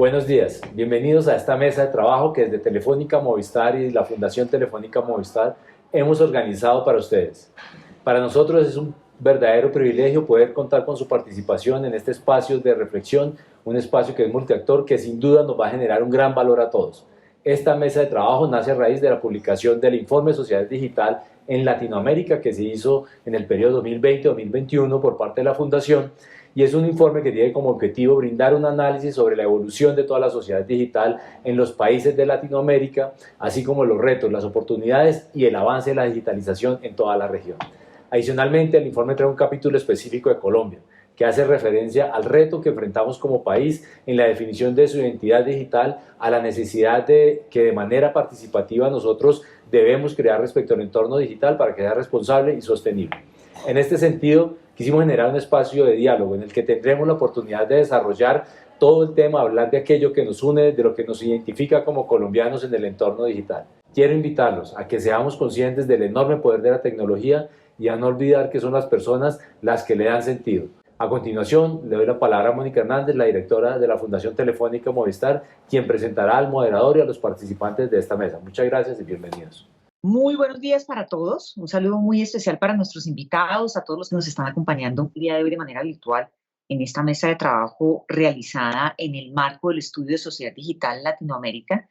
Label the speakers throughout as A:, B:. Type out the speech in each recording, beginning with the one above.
A: Buenos días, bienvenidos a esta mesa de trabajo que desde Telefónica Movistar y la Fundación Telefónica Movistar hemos organizado para ustedes. Para nosotros es un verdadero privilegio poder contar con su participación en este espacio de reflexión, un espacio que es multiactor que sin duda nos va a generar un gran valor a todos. Esta mesa de trabajo nace a raíz de la publicación del informe Sociedad Digital en Latinoamérica que se hizo en el periodo 2020-2021 por parte de la Fundación, y es un informe que tiene como objetivo brindar un análisis sobre la evolución de toda la sociedad digital en los países de Latinoamérica, así como los retos, las oportunidades y el avance de la digitalización en toda la región. Adicionalmente, el informe trae un capítulo específico de Colombia, que hace referencia al reto que enfrentamos como país en la definición de su identidad digital, a la necesidad de que de manera participativa nosotros debemos crear respecto al entorno digital para que sea responsable y sostenible. En este sentido, quisimos generar un espacio de diálogo en el que tendremos la oportunidad de desarrollar todo el tema, hablar de aquello que nos une, de lo que nos identifica como colombianos en el entorno digital. Quiero invitarlos a que seamos conscientes del enorme poder de la tecnología y a no olvidar que son las personas las que le dan sentido. A continuación, le doy la palabra a Mónica Hernández, la directora de la Fundación Telefónica Movistar, quien presentará al moderador y a los participantes de esta mesa. Muchas gracias y bienvenidos.
B: Muy buenos días para todos. Un saludo muy especial para nuestros invitados, a todos los que nos están acompañando el día de hoy de manera virtual en esta mesa de trabajo realizada en el marco del estudio de Sociedad Digital Latinoamérica.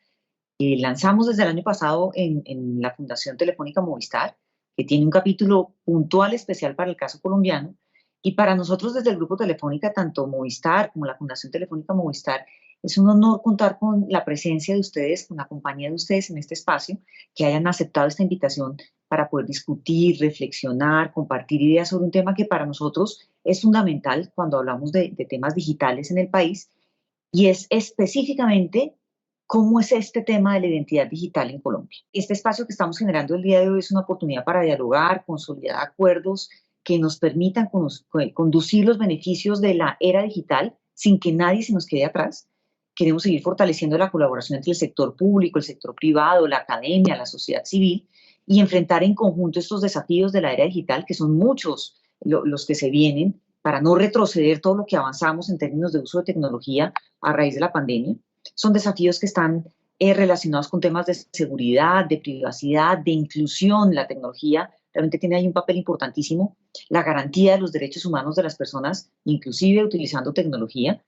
B: Lanzamos desde el año pasado en la Fundación Telefónica Movistar, que tiene un capítulo puntual especial para el caso colombiano. Y para nosotros desde el Grupo Telefónica, tanto Movistar como la Fundación Telefónica Movistar, es un honor contar con la presencia de ustedes, con la compañía de ustedes en este espacio, que hayan aceptado esta invitación para poder discutir, reflexionar, compartir ideas sobre un tema que para nosotros es fundamental cuando hablamos de temas digitales en el país, y es específicamente cómo es este tema de la identidad digital en Colombia. Este espacio que estamos generando el día de hoy es una oportunidad para dialogar, consolidar acuerdos que nos permitan conducir los beneficios de la era digital sin que nadie se nos quede atrás. Queremos seguir fortaleciendo la colaboración entre el sector público, el sector privado, la academia, la sociedad civil, y enfrentar en conjunto estos desafíos de la era digital, que son muchos los que se vienen, para no retroceder todo lo que avanzamos en términos de uso de tecnología a raíz de la pandemia. Son desafíos que están relacionados con temas de seguridad, de privacidad, de inclusión. La tecnología realmente tiene ahí un papel importantísimo. La garantía de los derechos humanos de las personas, inclusive utilizando tecnología,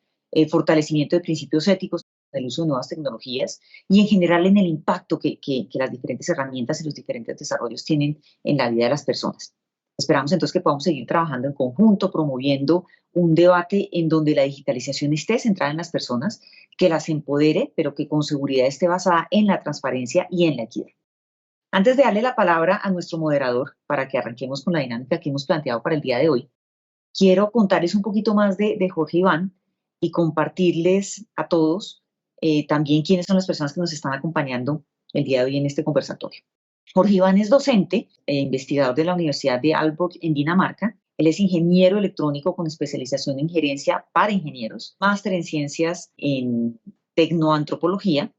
B: fortalecimiento de principios éticos del uso de nuevas tecnologías y en general en el impacto que las diferentes herramientas y los diferentes desarrollos tienen en la vida de las personas. Esperamos entonces que podamos seguir trabajando en conjunto, promoviendo un debate en donde la digitalización esté centrada en las personas, que las empodere, pero que con seguridad esté basada en la transparencia y en la equidad. Antes de darle la palabra a nuestro moderador para que arranquemos con la dinámica que hemos planteado para el día de hoy, quiero contarles un poquito más de Jorge Iván y compartirles a todos también quiénes son las personas que nos están acompañando el día de hoy en este conversatorio. Jorge Iván es docente e investigador de la Universidad de Aalborg en Dinamarca. Él es ingeniero electrónico con especialización en gerencia para ingenieros, máster en ciencias en tecnoantropología.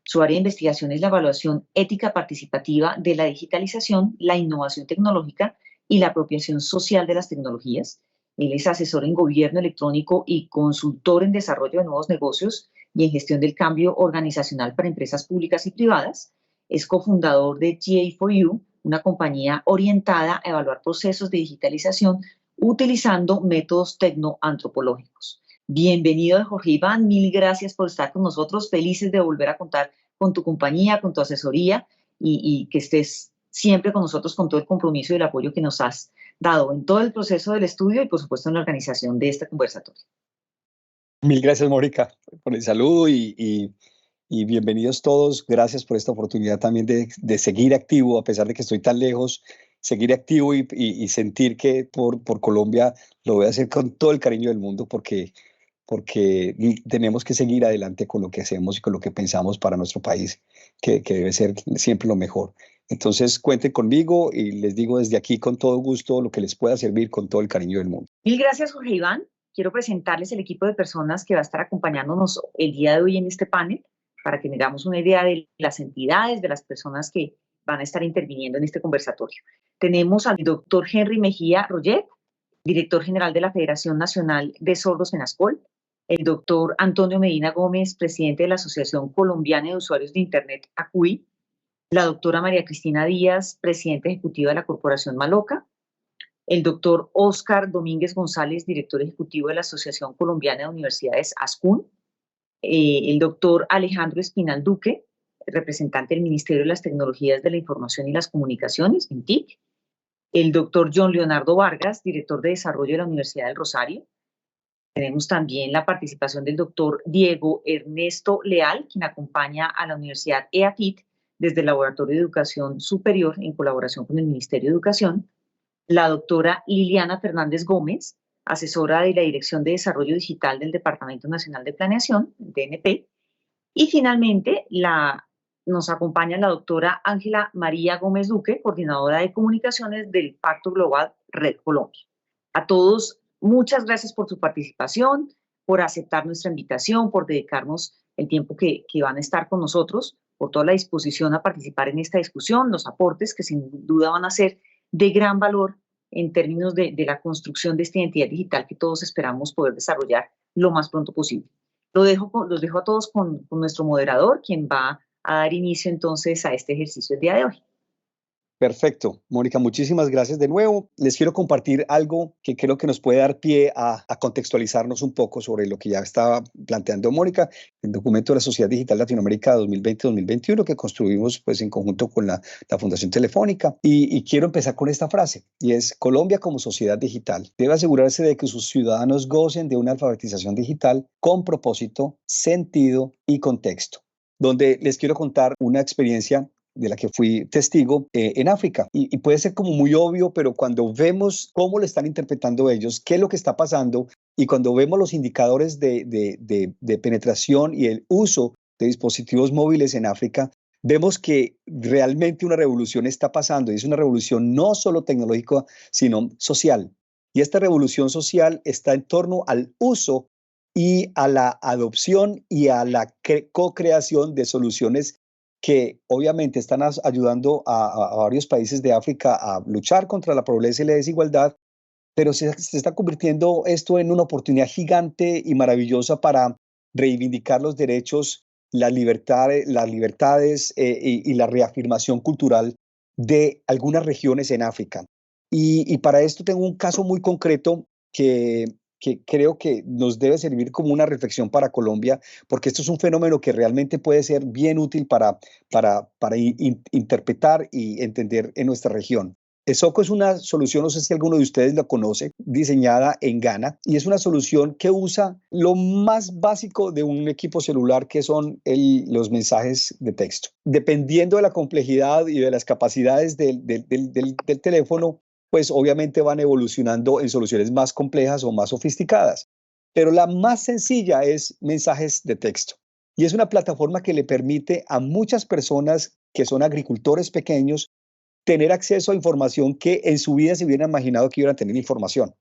B: Su área de investigación es la evaluación ética participativa de la digitalización, la innovación tecnológica y la apropiación social de las tecnologías. Él es asesor en gobierno electrónico y consultor en desarrollo de nuevos negocios y en gestión del cambio organizacional para empresas públicas y privadas. Es cofundador de GA4U, una compañía orientada a evaluar procesos de digitalización utilizando métodos tecnoantropológicos. Bienvenido, Jorge Iván, mil gracias por estar con nosotros, felices de volver a contar con tu compañía, con tu asesoría y que estés siempre con nosotros con todo el compromiso y el apoyo que nos has dado en todo el proceso del estudio y por supuesto en la organización de este conversatorio.
C: Mil gracias, Mónica, por el saludo y bienvenidos todos. Gracias por esta oportunidad también de seguir activo, a pesar de que estoy tan lejos, seguir activo y sentir que por Colombia lo voy a hacer con todo el cariño del mundo porque tenemos que seguir adelante con lo que hacemos y con lo que pensamos para nuestro país, que debe ser siempre lo mejor. Entonces, cuenten conmigo y les digo desde aquí con todo gusto lo que les pueda servir con todo el cariño del mundo.
B: Mil gracias, Jorge Iván. Quiero presentarles el equipo de personas que va a estar acompañándonos el día de hoy en este panel para que tengamos una idea de las entidades, de las personas que van a estar interviniendo en este conversatorio. Tenemos al doctor Henry Mejía Roget, director general de la Federación Nacional de Sordos FENASCOL. el doctor Antonio Medina Gómez, presidente de la Asociación Colombiana de Usuarios de Internet, ACUI, la doctora María Cristina Díaz, presidenta ejecutiva de la Corporación Maloca, el doctor Óscar Domínguez González, director ejecutivo de la Asociación Colombiana de Universidades, ASCUN, el doctor Alejandro Espinal Duque, representante del Ministerio de las Tecnologías de la Información y las Comunicaciones, MINTIC, el doctor John Leonardo Vargas, director de Desarrollo de la Universidad del Rosario. Tenemos también la participación del doctor Diego Ernesto Leal, quien acompaña a la Universidad EAFIT desde el Laboratorio de Educación Superior en colaboración con el Ministerio de Educación, la doctora Liliana Fernández Gómez, asesora de la Dirección de Desarrollo Digital del Departamento Nacional de Planeación, DNP, y finalmente nos acompaña la doctora Ángela María Gómez Duque, coordinadora de comunicaciones del Pacto Global Red Colombia. A todos, muchas gracias por su participación, por aceptar nuestra invitación, por dedicarnos el tiempo que van a estar con nosotros, por toda la disposición a participar en esta discusión, los aportes que sin duda van a ser de gran valor en términos de la construcción de esta identidad digital que todos esperamos poder desarrollar lo más pronto posible. Los dejo a todos con nuestro moderador, quien va a dar inicio entonces a este ejercicio el día de hoy.
C: Perfecto, Mónica, muchísimas gracias de nuevo. Les quiero compartir algo que creo que nos puede dar pie a contextualizarnos un poco sobre lo que ya estaba planteando Mónica, el documento de la Sociedad Digital Latinoamérica 2020-2021 que construimos pues, en conjunto con la Fundación Telefónica. Y quiero empezar con esta frase, y es: Colombia como sociedad digital debe asegurarse de que sus ciudadanos gocen de una alfabetización digital con propósito, sentido y contexto. Donde les quiero contar una experiencia de la que fui testigo en África. Y puede ser como muy obvio, pero cuando vemos cómo lo están interpretando ellos, qué es lo que está pasando, y cuando vemos los indicadores de penetración y el uso de dispositivos móviles en África, vemos que realmente una revolución está pasando, y es una revolución no solo tecnológica, sino social. Y esta revolución social está en torno al uso y a la adopción y a la co-creación de soluciones que obviamente están ayudando a varios países de África a luchar contra la pobreza y la desigualdad, pero se está convirtiendo esto en una oportunidad gigante y maravillosa para reivindicar los derechos, las libertades y la reafirmación cultural de algunas regiones en África. Y para esto tengo un caso muy concreto que creo que nos debe servir como una reflexión para Colombia, porque esto es un fenómeno que realmente puede ser bien útil para interpretar y entender en nuestra región. ESOCO es una solución, no sé si alguno de ustedes la conoce, diseñada en Ghana, y es una solución que usa lo más básico de un equipo celular, que son los mensajes de texto. Dependiendo de la complejidad y de las capacidades del teléfono, pues obviamente van evolucionando en soluciones más complejas o más sofisticadas. Pero la más sencilla es mensajes de texto. Y es una plataforma que le permite a muchas personas que son agricultores pequeños tener acceso a información que en su vida se hubieran imaginado que iban a tener información.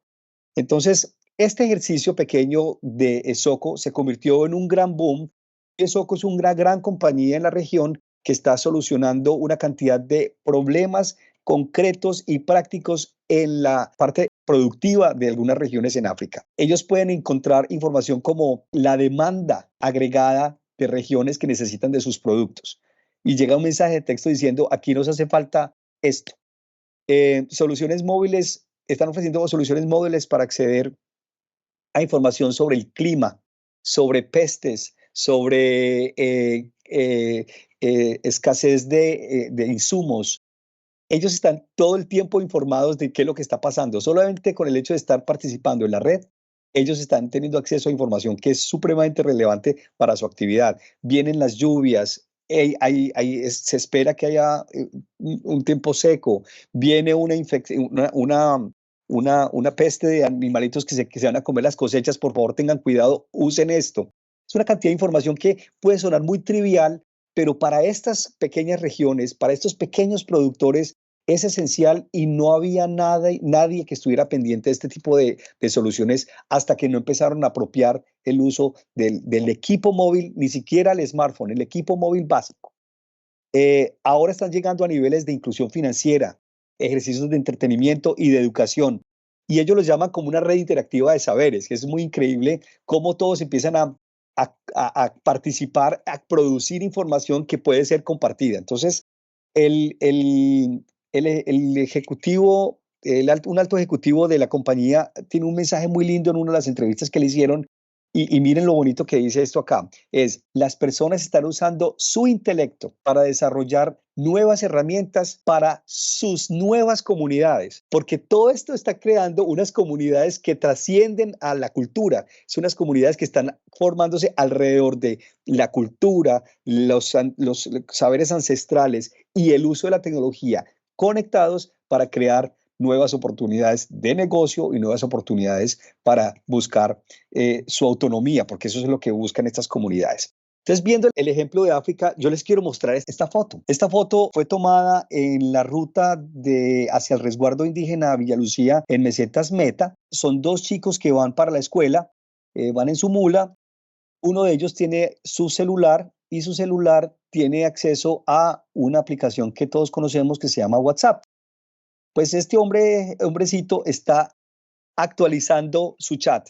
C: Entonces, este ejercicio pequeño de ESOCO se convirtió en un gran boom. ESOCO es una gran compañía en la región que está solucionando una cantidad de problemas concretos y prácticos en la parte productiva de algunas regiones en África. Ellos pueden encontrar información como la demanda agregada de regiones que necesitan de sus productos. Y llega un mensaje de texto diciendo: aquí nos hace falta esto. Soluciones móviles, están ofreciendo soluciones móviles para acceder a información sobre el clima, sobre pestes, sobre escasez de insumos. Ellos están todo el tiempo informados de qué es lo que está pasando. Solamente con el hecho de estar participando en la red, ellos están teniendo acceso a información que es supremamente relevante para su actividad. Vienen las lluvias, se espera que haya un tiempo seco, viene una infección, una peste de animalitos que se van a comer las cosechas. Por favor, tengan cuidado, usen esto. Es una cantidad de información que puede sonar muy trivial, pero para estas pequeñas regiones, para estos pequeños productores, es esencial, y no había nadie que estuviera pendiente de este tipo de soluciones hasta que no empezaron a apropiar el uso del equipo móvil, ni siquiera el smartphone, el equipo móvil básico. Ahora están llegando a niveles de inclusión financiera, ejercicios de entretenimiento y de educación. y ellos lo llaman como una red interactiva de saberes, que es muy increíble cómo todos empiezan a participar, a producir información que puede ser compartida. Entonces, el ejecutivo, un alto ejecutivo de la compañía tiene un mensaje muy lindo en una de las entrevistas que le hicieron y miren lo bonito que dice esto acá, es las personas están usando su intelecto para desarrollar nuevas herramientas para sus nuevas comunidades, porque todo esto está creando unas comunidades que trascienden a la cultura, son unas comunidades que están formándose alrededor de la cultura, los saberes ancestrales y el uso de la tecnología conectados para crear nuevas oportunidades de negocio y nuevas oportunidades para buscar su autonomía, porque eso es lo que buscan estas comunidades. Entonces, viendo el ejemplo de África, yo les quiero mostrar esta foto. Esta foto fue tomada en la ruta hacia el resguardo indígena Villa Lucía en Mesetas Meta. Son dos chicos que van para la escuela, van en su mula. Uno de ellos tiene su celular y su celular tiene acceso a una aplicación que todos conocemos que se llama WhatsApp. Pues este hombrecito está actualizando su chat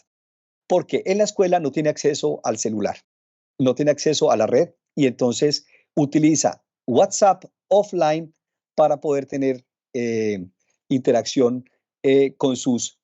C: porque en la escuela no tiene acceso al celular, no tiene acceso a la red y entonces utiliza WhatsApp offline para poder tener interacción con sus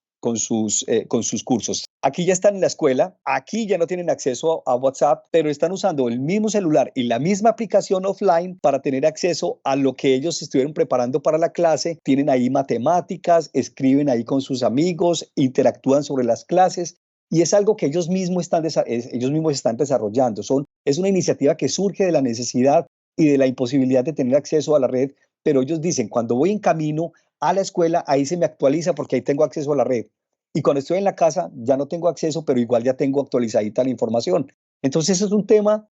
C: cursos. Aquí ya están en la escuela, aquí ya no tienen acceso a WhatsApp, pero están usando el mismo celular y la misma aplicación offline para tener acceso a lo que ellos estuvieron preparando para la clase. Tienen ahí matemáticas, escriben ahí con sus amigos, interactúan sobre las clases. Y es algo que ellos mismos están desarrollando. Es una iniciativa que surge de la necesidad y de la imposibilidad de tener acceso a la red, pero ellos dicen, cuando voy en camino a la escuela, ahí se me actualiza porque ahí tengo acceso a la red. Y cuando estoy en la casa, ya no tengo acceso, pero igual ya tengo actualizadita la información. Entonces, eso es un tema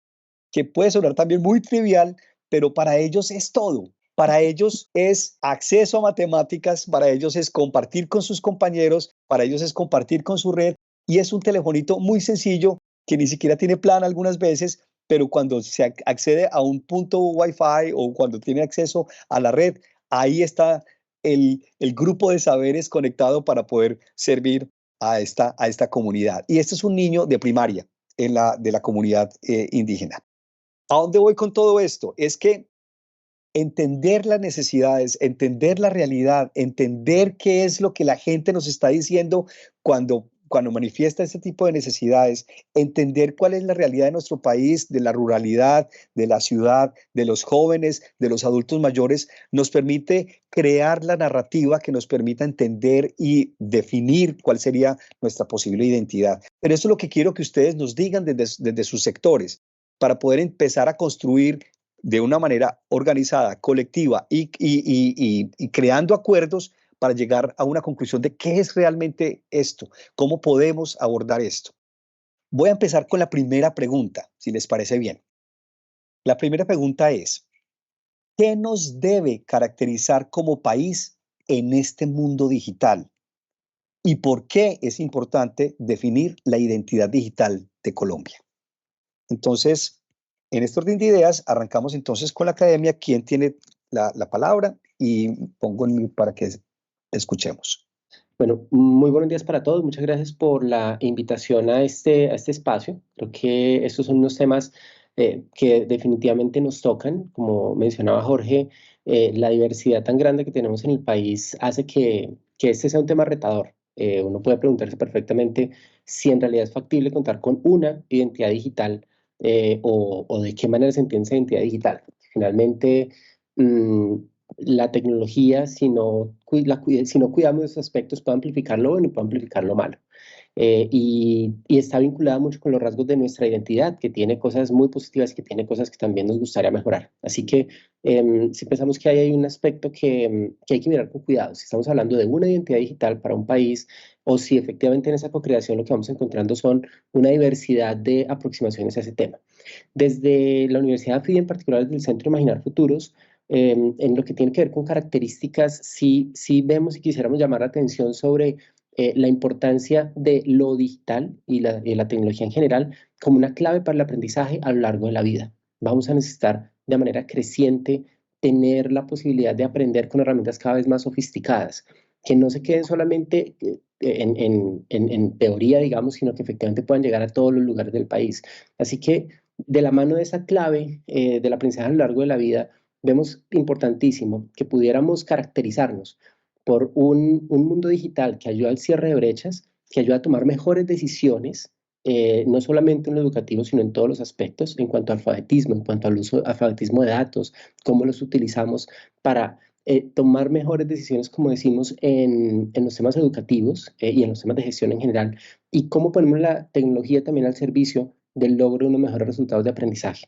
C: que puede sonar también muy trivial, pero para ellos es todo. Para ellos es acceso a matemáticas, para ellos es compartir con sus compañeros, para ellos es compartir con su red. Y es un telefonito muy sencillo que ni siquiera tiene plan algunas veces, pero cuando se accede a un punto Wi-Fi o cuando tiene acceso a la red, ahí está el grupo de saberes conectado para poder servir a esta comunidad. Y este es un niño de primaria de la comunidad indígena. ¿A dónde voy con todo esto? Es que entender las necesidades, entender la realidad, entender qué es lo que la gente nos está diciendo cuando manifiesta este tipo de necesidades, entender cuál es la realidad de nuestro país, de la ruralidad, de la ciudad, de los jóvenes, de los adultos mayores, nos permite crear la narrativa que nos permita entender y definir cuál sería nuestra posible identidad. Pero eso es lo que quiero que ustedes nos digan desde sus sectores para poder empezar a construir de una manera organizada, colectiva y creando acuerdos para llegar a una conclusión de qué es realmente esto, cómo podemos abordar esto. Voy a empezar con la primera pregunta, si les parece bien. La primera pregunta es, ¿qué nos debe caracterizar como país en este mundo digital? ¿Y por qué es importante definir la identidad digital de Colombia? Entonces, en este orden de ideas, arrancamos entonces con la academia. ¿Quién tiene la palabra? Y pongo en mí para que escuchemos.
D: Bueno, muy buenos días para todos. Muchas gracias por la invitación a este espacio. Creo que estos son unos temas que definitivamente nos tocan. Como mencionaba Jorge, la diversidad tan grande que tenemos en el país hace que este sea un tema retador. Uno puede preguntarse perfectamente si en realidad es factible contar con una identidad digital o de qué manera se entiende esa identidad digital. Finalmente, la tecnología, si no cuidamos de esos aspectos, puede amplificar lo bueno y puede amplificar lo malo. Y está vinculada mucho con los rasgos de nuestra identidad, que tiene cosas muy positivas, que tiene cosas que también nos gustaría mejorar. Así que si pensamos que hay un aspecto que hay que mirar con cuidado, si estamos hablando de una identidad digital para un país, o si efectivamente en esa co-creación lo que vamos encontrando son una diversidad de aproximaciones a ese tema. Desde la Universidad FIDE, en particular desde el Centro Imaginar Futuros, en lo que tiene que ver con características, sí vemos y quisiéramos llamar la atención sobre la importancia de lo digital y la tecnología en general como una clave para el aprendizaje a lo largo de la vida. Vamos a necesitar de manera creciente tener la posibilidad de aprender con herramientas cada vez más sofisticadas que no se queden solamente en teoría, digamos, sino que efectivamente puedan llegar a todos los lugares del país. Así que de la mano de esa clave del aprendizaje a lo largo de la vida, vemos importantísimo que pudiéramos caracterizarnos por un mundo digital que ayuda al cierre de brechas, que ayuda a tomar mejores decisiones, no solamente en lo educativo, sino en todos los aspectos, en cuanto a alfabetismo, en cuanto al uso alfabetismo de datos, cómo los utilizamos para tomar mejores decisiones, como decimos, en los temas educativos y en los temas de gestión en general, y cómo ponemos la tecnología también al servicio del logro de unos mejores resultados de aprendizaje.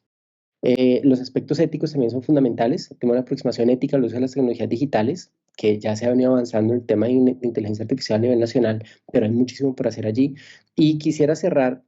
D: Los aspectos éticos también son fundamentales. Tenemos una aproximación ética al uso de las tecnologías digitales, que ya se ha venido avanzando en el tema de inteligencia artificial a nivel nacional, pero hay muchísimo por hacer allí. Y quisiera cerrar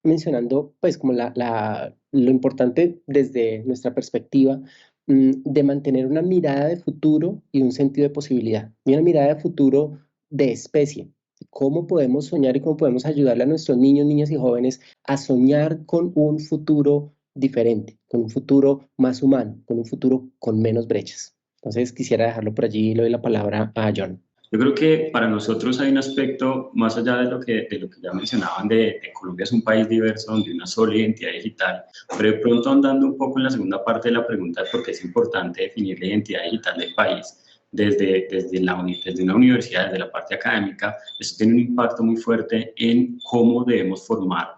D: mencionando, pues, como lo importante desde nuestra perspectiva de mantener una mirada de futuro y un sentido de posibilidad, y una mirada de futuro de especie. ¿Cómo podemos soñar y cómo podemos ayudarle a nuestros niños, niñas y jóvenes a soñar con un futuro diferente, con un futuro más humano, con un futuro con menos brechas? Entonces, quisiera dejarlo por allí y le doy la palabra a John.
E: Yo creo que para nosotros hay un aspecto, más allá de lo que ya mencionaban, de Colombia es un país diverso, donde hay una sola identidad digital, pero de pronto andando un poco en la segunda parte de la pregunta de por qué es importante definir la identidad digital del país, desde una universidad, desde la parte académica, eso tiene un impacto muy fuerte en cómo debemos formar,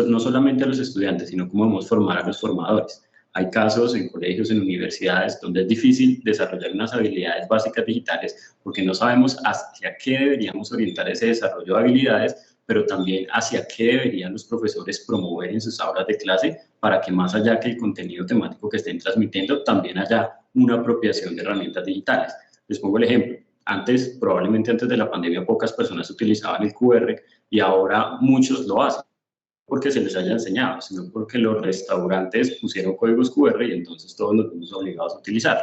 E: no solamente a los estudiantes, sino cómo debemos formar a los formadores. Hay casos en colegios, en universidades, donde es difícil desarrollar unas habilidades básicas digitales porque no sabemos hacia qué deberíamos orientar ese desarrollo de habilidades, pero también hacia qué deberían los profesores promover en sus aulas de clase para que más allá que el contenido temático que estén transmitiendo, también haya una apropiación de herramientas digitales. Les pongo el ejemplo. Antes, probablemente antes de la pandemia, pocas personas utilizaban el QR y ahora muchos lo hacen porque se les haya enseñado, sino porque los restaurantes pusieron códigos QR y entonces todos nos vemos obligados a utilizarlo.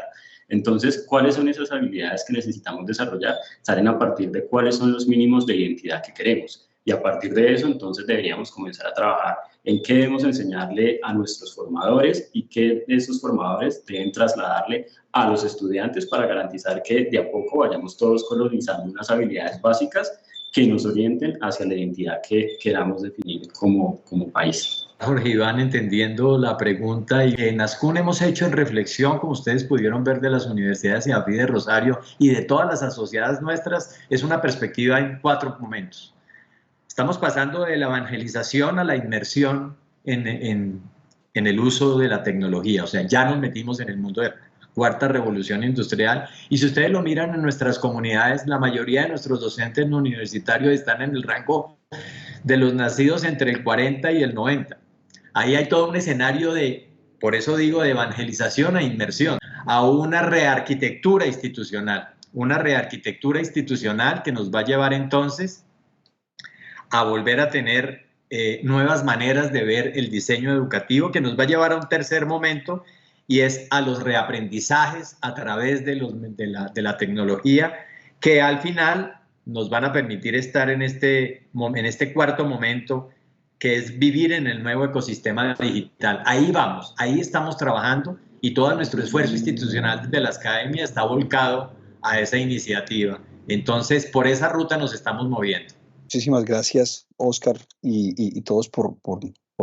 E: Entonces, ¿cuáles son esas habilidades que necesitamos desarrollar? Salen a partir de cuáles son los mínimos de identidad que queremos. Y a partir de eso, entonces deberíamos comenzar a trabajar en qué debemos enseñarle a nuestros formadores y qué de esos formadores deben trasladarle a los estudiantes para garantizar que de a poco vayamos todos colonizando unas habilidades básicas que nos orienten hacia la identidad que queramos definir como país.
A: Jorge Iván, entendiendo la pregunta, y en Ascun hemos hecho en reflexión, como ustedes pudieron ver, de las universidades IAFI de Rosario y de todas las asociadas nuestras, es una perspectiva en 4 momentos. Estamos pasando de la evangelización a la inmersión en el uso de la tecnología, o sea, ya nos metimos en el mundo de cuarta revolución industrial, y si ustedes lo miran en nuestras comunidades, la mayoría de nuestros docentes universitarios están en el rango de los nacidos entre el 40 y el 90. Ahí hay todo un escenario por eso digo, de evangelización e inmersión, a una rearquitectura institucional que nos va a llevar entonces a volver a tener nuevas maneras de ver el diseño educativo, que nos va a llevar a un tercer momento, y es a los reaprendizajes a través de la tecnología, que al final nos van a permitir estar en este cuarto momento, que es vivir en el nuevo ecosistema digital. Ahí vamos, ahí estamos trabajando, y todo nuestro esfuerzo institucional de la academia está volcado a esa iniciativa. Entonces, por esa ruta nos estamos moviendo.
C: Muchísimas gracias, Oscar, y todos por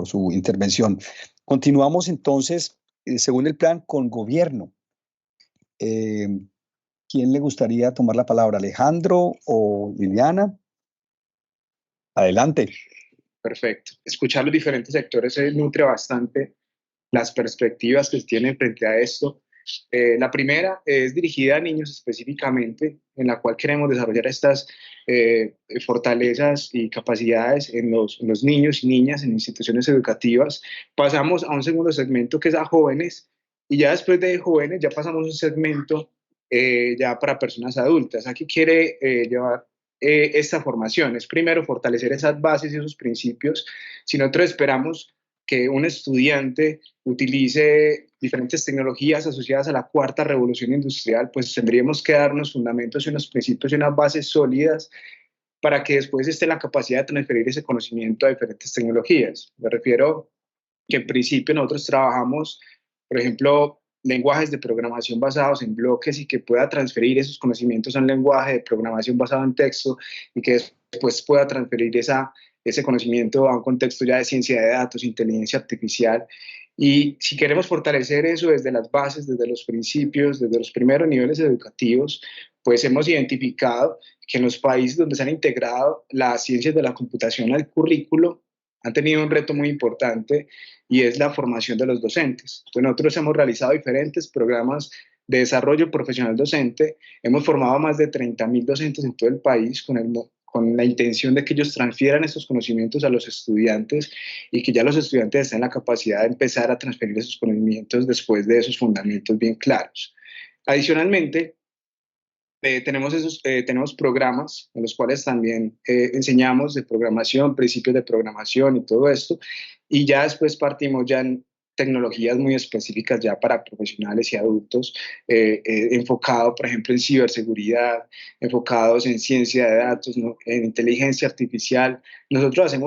C: su intervención. Continuamos entonces, según el plan, con gobierno. ¿Quién le gustaría tomar la palabra? ¿Alejandro o Liliana? Adelante.
F: Perfecto. Escuchar los diferentes sectores nutre bastante las perspectivas que se tienen frente a esto. La primera es dirigida a niños específicamente, en la cual queremos desarrollar estas fortalezas y capacidades en los niños y niñas en instituciones educativas. Pasamos a un segundo segmento que es a jóvenes, y ya después de jóvenes ya pasamos a un segmento ya para personas adultas. Aquí quiere llevar esta formación. Es primero fortalecer esas bases y esos principios. Si nosotros esperamos que un estudiante utilice diferentes tecnologías asociadas a la cuarta revolución industrial, pues tendríamos que darnos fundamentos y unos principios y unas bases sólidas para que después esté la capacidad de transferir ese conocimiento a diferentes tecnologías. Me refiero que en principio nosotros trabajamos, por ejemplo, lenguajes de programación basados en bloques y que pueda transferir esos conocimientos a un lenguaje de programación basado en texto y que después pueda transferir ese conocimiento a un contexto ya de ciencia de datos, inteligencia artificial. Y si queremos fortalecer eso desde las bases, desde los principios, desde los primeros niveles educativos, pues hemos identificado que en los países donde se han integrado las ciencias de la computación al currículo, han tenido un reto muy importante y es la formación de los docentes. Entonces nosotros hemos realizado diferentes programas de desarrollo profesional docente, hemos formado a más de 30.000 docentes en todo el país con la intención de que ellos transfieran esos conocimientos a los estudiantes y que ya los estudiantes estén en la capacidad de empezar a transferir esos conocimientos después de esos fundamentos bien claros. Adicionalmente, tenemos programas en los cuales también enseñamos de programación, principios de programación y todo esto, y ya después partimos ya en tecnologías muy específicas ya para profesionales y adultos, enfocado, por ejemplo, en ciberseguridad, enfocados en ciencia de datos, ¿no? En inteligencia artificial. Nosotros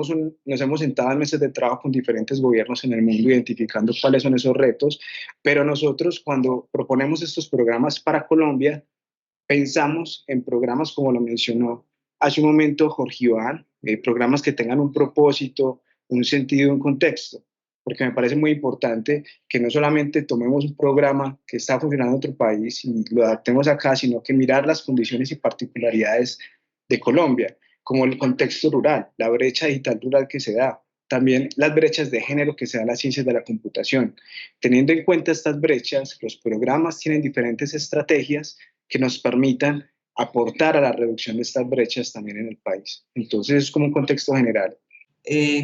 F: nos hemos sentado en meses de trabajo con diferentes gobiernos en el mundo identificando cuáles son esos retos, pero nosotros cuando proponemos estos programas para Colombia, pensamos en programas como lo mencionó hace un momento Jorge Iván, programas que tengan un propósito, un sentido, un contexto, porque me parece muy importante que no solamente tomemos un programa que está funcionando en otro país y lo adaptemos acá, sino que mirar las condiciones y particularidades de Colombia, como el contexto rural, la brecha digital rural que se da, también las brechas de género que se dan en las ciencias de la computación. Teniendo en cuenta estas brechas, los programas tienen diferentes estrategias que nos permitan aportar a la reducción de estas brechas también en el país. Entonces es como un contexto general.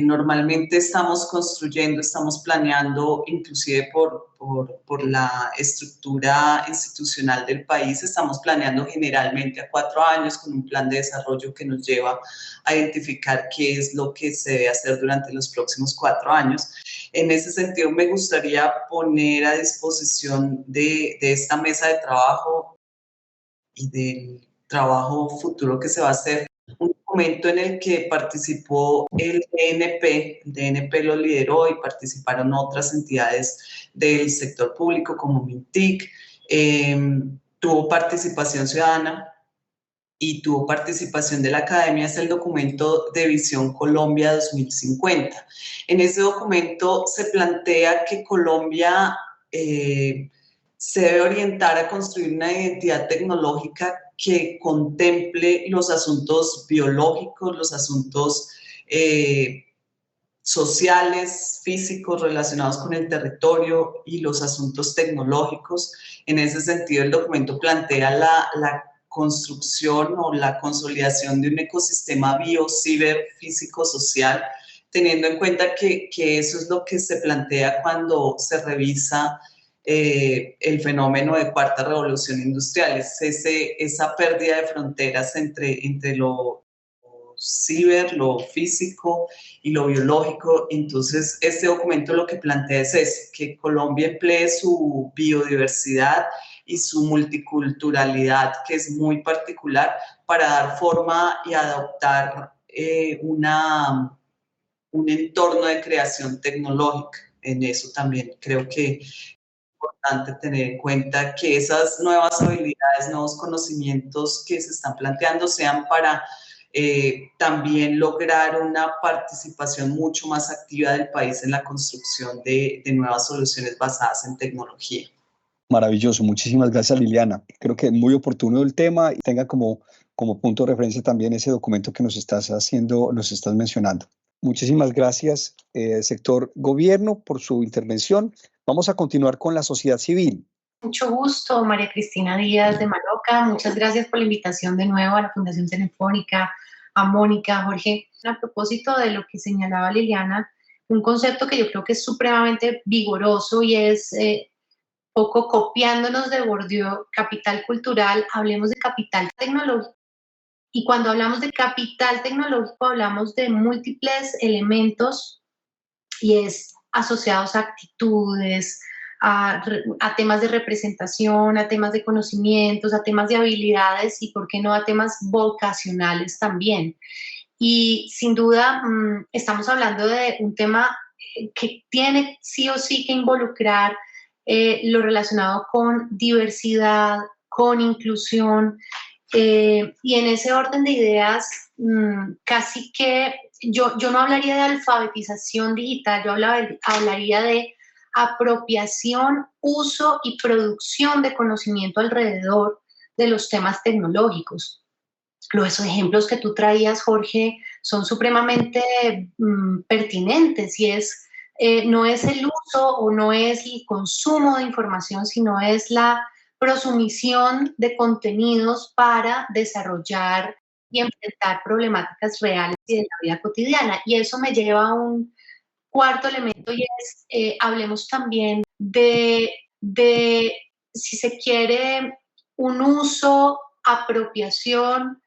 G: Normalmente estamos construyendo, estamos planeando, inclusive por la estructura institucional del país, estamos planeando generalmente a 4 años con un plan de desarrollo que nos lleva a identificar qué es lo que se debe hacer durante los próximos 4 años. En ese sentido, me gustaría poner a disposición de esta mesa de trabajo y del trabajo futuro que se va a hacer un documento en el que participó el DNP lo lideró y participaron otras entidades del sector público como MINTIC, tuvo participación ciudadana y tuvo participación de la academia. Es el documento de Visión Colombia 2050. En ese documento se plantea que Colombia se debe orientar a construir una identidad tecnológica que contemple los asuntos biológicos, los asuntos sociales, físicos relacionados con el territorio y los asuntos tecnológicos. En ese sentido, el documento plantea la construcción o la consolidación de un ecosistema bio, ciber, físico, social, teniendo en cuenta que eso es lo que se plantea cuando se revisa el fenómeno de cuarta revolución industrial, es esa pérdida de fronteras entre lo ciber, lo físico y lo biológico. Entonces, este documento lo que plantea es que Colombia emplee su biodiversidad y su multiculturalidad, que es muy particular, para dar forma y adoptar un entorno de creación tecnológica. En eso también creo que importante tener en cuenta que esas nuevas habilidades, nuevos conocimientos que se están planteando sean para también lograr una participación mucho más activa del país en la construcción de nuevas soluciones basadas en tecnología.
C: Maravilloso, muchísimas gracias Liliana. Creo que es muy oportuno el tema y tenga como punto de referencia también ese documento que nos estás mencionando. Muchísimas gracias, sector gobierno, por su intervención. Vamos a continuar con la sociedad civil.
H: Mucho gusto, María Cristina Díaz de Maloca. Muchas gracias por la invitación de nuevo a la Fundación Telefónica, a Mónica, a Jorge. A propósito de lo que señalaba Liliana, un concepto que yo creo que es supremamente vigoroso y es poco copiándonos de Bourdieu, capital cultural, hablemos de capital tecnológico. Y cuando hablamos de capital tecnológico hablamos de múltiples elementos y es asociados a actitudes, a temas de representación, a temas de conocimientos, a temas de habilidades y, ¿por qué no?, a temas vocacionales también. Y sin duda estamos hablando de un tema que tiene sí o sí que involucrar lo relacionado con diversidad, con inclusión, y en ese orden de ideas, casi que yo no hablaría de alfabetización digital, yo hablaría de apropiación, uso y producción de conocimiento alrededor de los temas tecnológicos. Los ejemplos que tú traías, Jorge, son supremamente pertinentes y no es el uso o no es el consumo de información, sino es la prosumición de contenidos para desarrollar y enfrentar problemáticas reales y de la vida cotidiana. Y eso me lleva a un cuarto elemento y es, hablemos también de, si se quiere, un uso, apropiación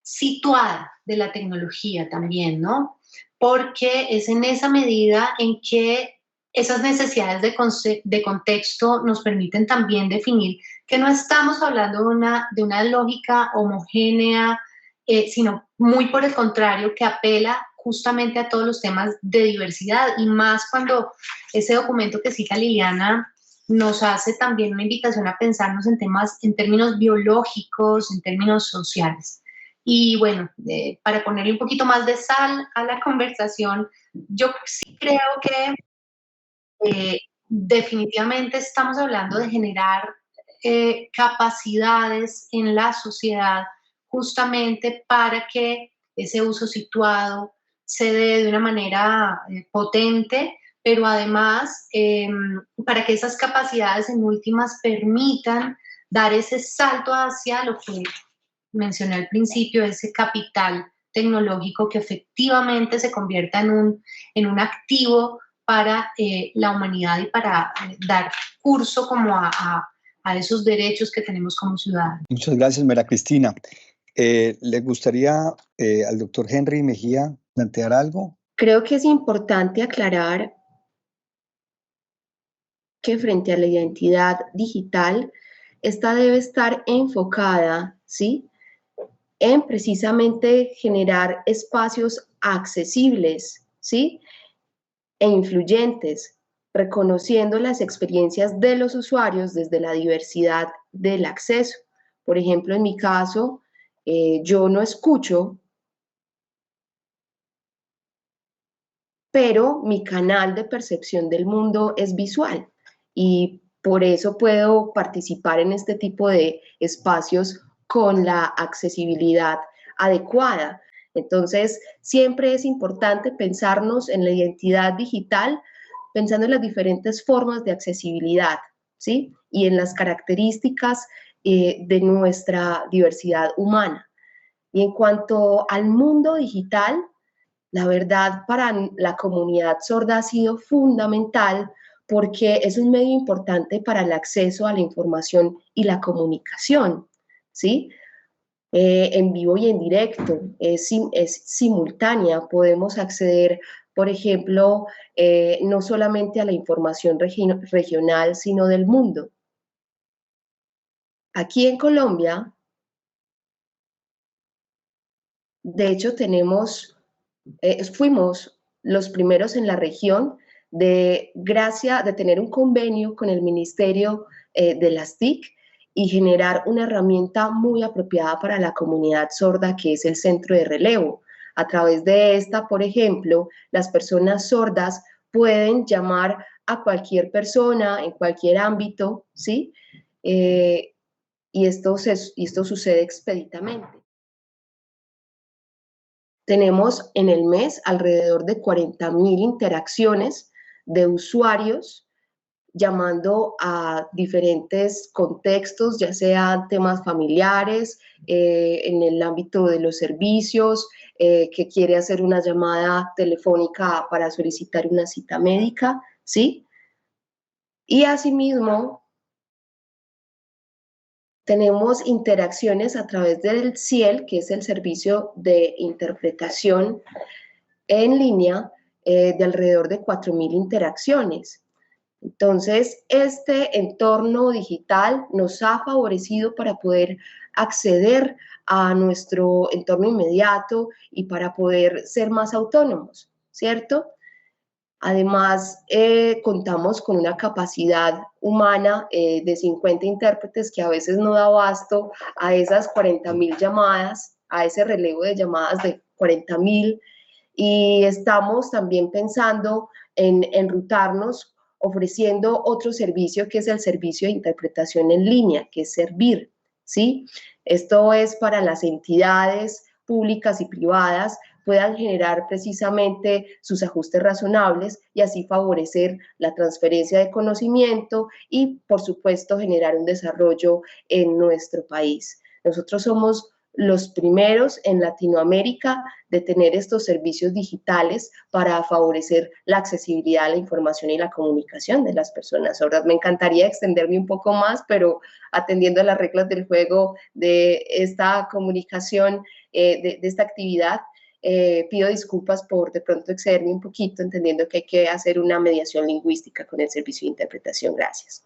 H: situada de la tecnología también, ¿no? Porque es en esa medida en que esas necesidades de contexto nos permiten también definir que no estamos hablando de una lógica homogénea, sino muy por el contrario, que apela justamente a todos los temas de diversidad, y más cuando ese documento que cita Liliana nos hace también una invitación a pensarnos en términos biológicos, en términos sociales. Y bueno, para ponerle un poquito más de sal a la conversación, yo sí creo que definitivamente estamos hablando de generar capacidades en la sociedad justamente para que ese uso situado se dé de una manera potente, pero además para que esas capacidades en últimas permitan dar ese salto hacia lo que mencioné al principio, ese capital tecnológico que efectivamente se convierta en un activo para la humanidad y para dar curso como a esos derechos que tenemos como ciudadanos.
C: Muchas gracias, María Cristina. ¿Le gustaría al doctor Henry Mejía plantear algo?
I: Creo que es importante aclarar que frente a la identidad digital, esta debe estar enfocada, ¿sí?, en precisamente generar espacios accesibles, ¿sí?, e influyentes, reconociendo las experiencias de los usuarios desde la diversidad del acceso. Por ejemplo, en mi caso, yo no escucho, pero mi canal de percepción del mundo es visual y por eso puedo participar en este tipo de espacios con la accesibilidad adecuada. Entonces, siempre es importante pensarnos en la identidad digital, pensando en las diferentes formas de accesibilidad, ¿sí?, y en las características de nuestra diversidad humana. Y en cuanto al mundo digital, la verdad, para la comunidad sorda ha sido fundamental porque es un medio importante para el acceso a la información y la comunicación, ¿sí? En vivo y en directo, es simultánea, podemos acceder, por ejemplo, no solamente a la información regional, sino del mundo. Aquí en Colombia, de hecho, fuimos los primeros en la región de tener un convenio con el Ministerio de las TIC y generar una herramienta muy apropiada para la comunidad sorda, que es el centro de relevo. A través de esta, por ejemplo, las personas sordas pueden llamar a cualquier persona en cualquier ámbito, ¿sí? Y esto sucede expeditamente. Tenemos en el mes alrededor de 40.000 interacciones de usuarios llamando a diferentes contextos, ya sean temas familiares, en el ámbito de los servicios, que quiere hacer una llamada telefónica para solicitar una cita médica, ¿sí? Y asimismo, tenemos interacciones a través del CIEL, que es el servicio de interpretación en línea, de alrededor de 4.000 interacciones. Entonces, este entorno digital nos ha favorecido para poder acceder a nuestro entorno inmediato y para poder ser más autónomos, ¿cierto? Además, contamos con una capacidad humana de 50 intérpretes que a veces no da abasto a esas 40.000 llamadas, a ese relevo de llamadas de 40.000, y estamos también pensando en enrutarnos ofreciendo otro servicio que es el servicio de interpretación en línea, que es Servir, ¿sí? Esto es para las entidades públicas y privadas puedan generar precisamente sus ajustes razonables y así favorecer la transferencia de conocimiento y, por supuesto, generar un desarrollo en nuestro país. Nosotros somos los primeros en Latinoamérica de tener estos servicios digitales para favorecer la accesibilidad a la información y la comunicación de las personas. Ahora me encantaría extenderme un poco más, pero atendiendo a las reglas del juego de esta comunicación, de esta actividad, pido disculpas por de pronto excederme un poquito, entendiendo que hay que hacer una mediación lingüística con el servicio de interpretación. Gracias.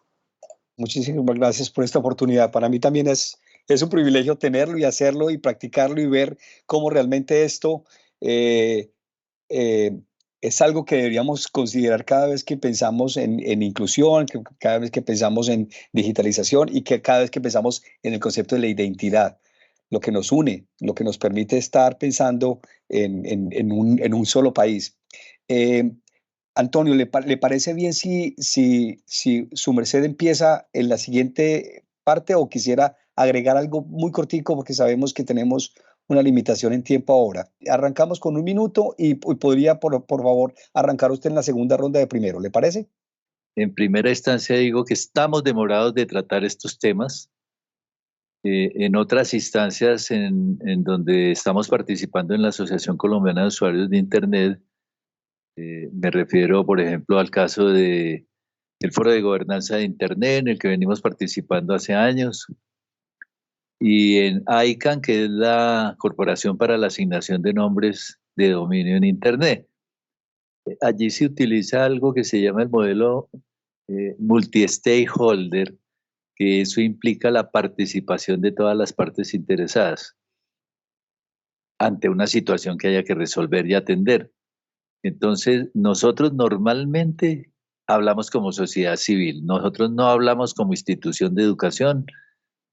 C: Muchísimas gracias por esta oportunidad. Para mí también es un privilegio tenerlo y hacerlo y practicarlo y ver cómo realmente esto es algo que deberíamos considerar cada vez que pensamos en inclusión, cada vez que pensamos en digitalización y que cada vez que pensamos en el concepto de la identidad, lo que nos une, lo que nos permite estar pensando en un solo país. Antonio, ¿le parece bien si su merced empieza en la siguiente parte o quisiera agregar algo muy cortico porque sabemos que tenemos una limitación en tiempo ahora? Arrancamos con 1 minuto y podría, por favor, arrancar usted en la segunda ronda de primero, ¿le parece?
J: En primera instancia digo que estamos demorados de tratar estos temas. En otras instancias en donde estamos participando en la Asociación Colombiana de Usuarios de Internet, me refiero, por ejemplo, al caso del Foro de Gobernanza de Internet, en el que venimos participando hace años, y en ICANN, que es la Corporación para la Asignación de Nombres de Dominio en Internet. Allí se utiliza algo que se llama el modelo multi-stakeholder, que eso implica la participación de todas las partes interesadas ante una situación que haya que resolver y atender. Entonces, nosotros normalmente hablamos como sociedad civil, nosotros no hablamos como institución de educación,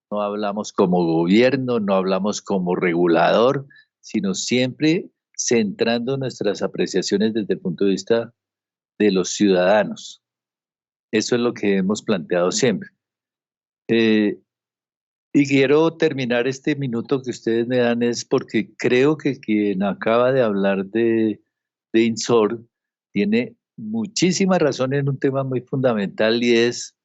J: no hablamos como gobierno, no hablamos como regulador, sino siempre centrando nuestras apreciaciones desde el punto de vista de los ciudadanos. Eso es lo que hemos planteado siempre. Y quiero terminar este minuto que ustedes me dan es porque creo que quien acaba de hablar de INSOR tiene muchísima razón en un tema muy fundamental y es,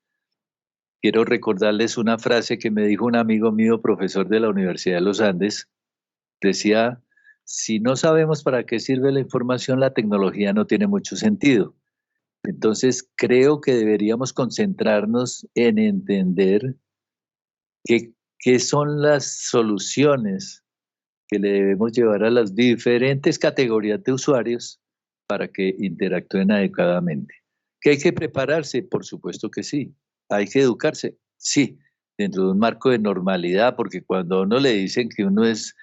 J: quiero recordarles una frase que me dijo un amigo mío, profesor de la Universidad de los Andes, decía, si no sabemos para qué sirve la información, la tecnología no tiene mucho sentido. Entonces creo que deberíamos concentrarnos en entender qué son las soluciones que le debemos llevar a las diferentes categorías de usuarios para que interactúen adecuadamente. ¿Que hay que prepararse? Por supuesto que sí. ¿Hay que educarse? Sí, dentro de un marco de normalidad, porque cuando a uno le dicen que uno es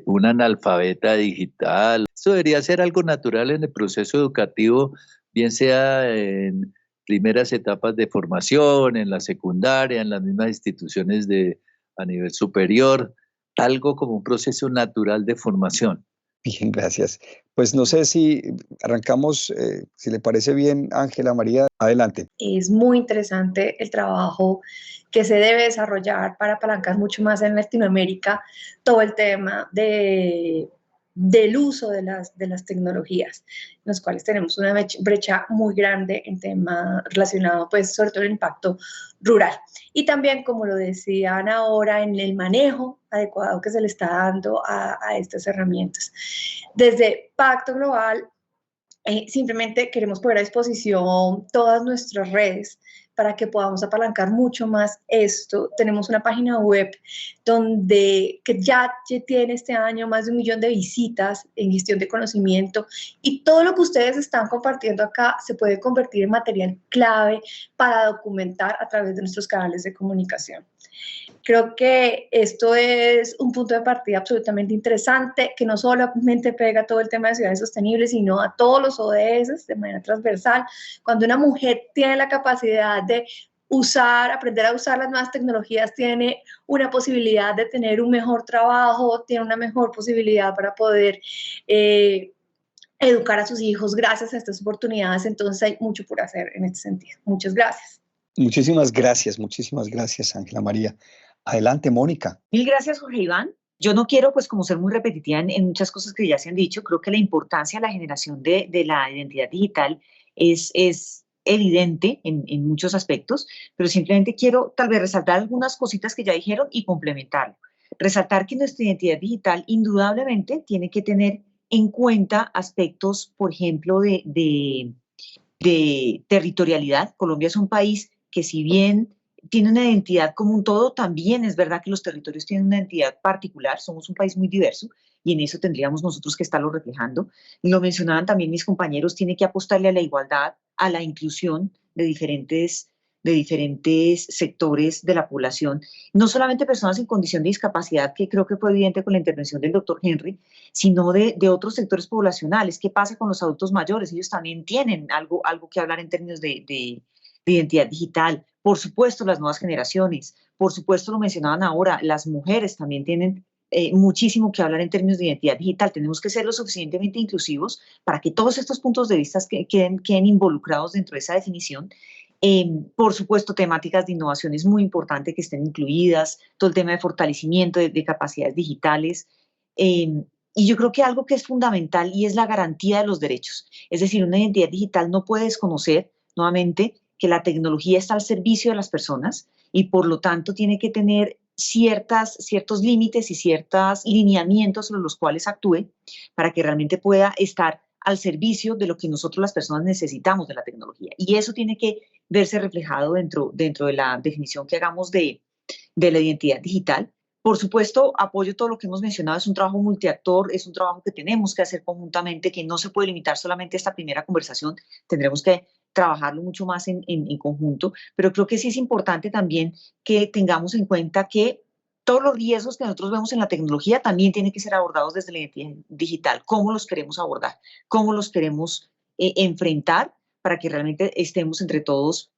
J: un analfabeta digital, eso debería ser algo natural en el proceso educativo, bien sea en primeras etapas de formación, en la secundaria, en las mismas instituciones a nivel superior, algo como un proceso natural de formación.
C: Bien, gracias. Pues no sé si arrancamos, si le parece bien, Ángela María, adelante.
K: Es muy interesante el trabajo que se debe desarrollar para apalancar mucho más en Latinoamérica todo el tema del uso de las tecnologías, en los cuales tenemos una brecha muy grande en tema relacionado, pues, sobre todo el impacto rural. Y también, como lo decían ahora, en el manejo adecuado que se le está dando a estas herramientas. Desde Pacto Global, simplemente queremos poner a disposición todas nuestras redes para que podamos apalancar mucho más esto. Tenemos una página web que ya tiene este año más de 1 millón de visitas en gestión de conocimiento y todo lo que ustedes están compartiendo acá se puede convertir en material clave para documentar a través de nuestros canales de comunicación. Creo que esto es un punto de partida absolutamente interesante, que no solamente pega todo el tema de ciudades sostenibles, sino a todos los ODS de manera transversal. Cuando una mujer tiene la capacidad de aprender a usar las nuevas tecnologías, tiene una posibilidad de tener un mejor trabajo, tiene una mejor posibilidad para poder educar a sus hijos gracias a estas oportunidades. Entonces hay mucho por hacer en este sentido. Muchas gracias.
C: Muchísimas gracias, Ángela María. Adelante, Mónica.
B: Mil gracias, Jorge Iván. Yo no quiero, pues, como ser muy repetitiva en muchas cosas que ya se han dicho. Creo que la importancia de la generación de la identidad digital es evidente en muchos aspectos, pero simplemente quiero tal vez resaltar algunas cositas que ya dijeron y complementarlo. Resaltar que nuestra identidad digital indudablemente tiene que tener en cuenta aspectos, por ejemplo, de territorialidad. Colombia es un país que, si bien tiene una identidad como un todo, también es verdad que los territorios tienen una identidad particular. Somos un país muy diverso y en eso tendríamos nosotros que estarlo reflejando. Lo mencionaban también mis compañeros, tiene que apostarle a la igualdad, a la inclusión de diferentes sectores de la población, no solamente personas en condición de discapacidad, que creo que fue evidente con la intervención del doctor Henry, sino de otros sectores poblacionales. ¿Qué pasa con los adultos mayores? Ellos también tienen algo que hablar en términos de identidad digital. Por supuesto, las nuevas generaciones, por supuesto, lo mencionaban ahora, las mujeres también tienen muchísimo que hablar en términos de identidad digital. Tenemos que ser lo suficientemente inclusivos para que todos estos puntos de vista queden involucrados dentro de esa definición. Por supuesto, temáticas de innovación es muy importante que estén incluidas, todo el tema de fortalecimiento de capacidades digitales. Y yo creo que algo que es fundamental y es la garantía de los derechos. Es decir, una identidad digital no puede desconocer, nuevamente, que la tecnología está al servicio de las personas y por lo tanto tiene que tener ciertos límites y ciertos lineamientos sobre los cuales actúe para que realmente pueda estar al servicio de lo que nosotros las personas necesitamos de la tecnología. Y eso tiene que verse reflejado dentro de la definición que hagamos de la identidad digital. Por supuesto, apoyo todo lo que hemos mencionado, es un trabajo multiactor, es un trabajo que tenemos que hacer conjuntamente, que no se puede limitar solamente a esta primera conversación, tendremos que trabajarlo mucho más en conjunto, pero creo que sí es importante también que tengamos en cuenta que todos los riesgos que nosotros vemos en la tecnología también tienen que ser abordados desde la identidad digital. ¿Cómo los queremos abordar? ¿Cómo los queremos enfrentar para que realmente estemos entre todos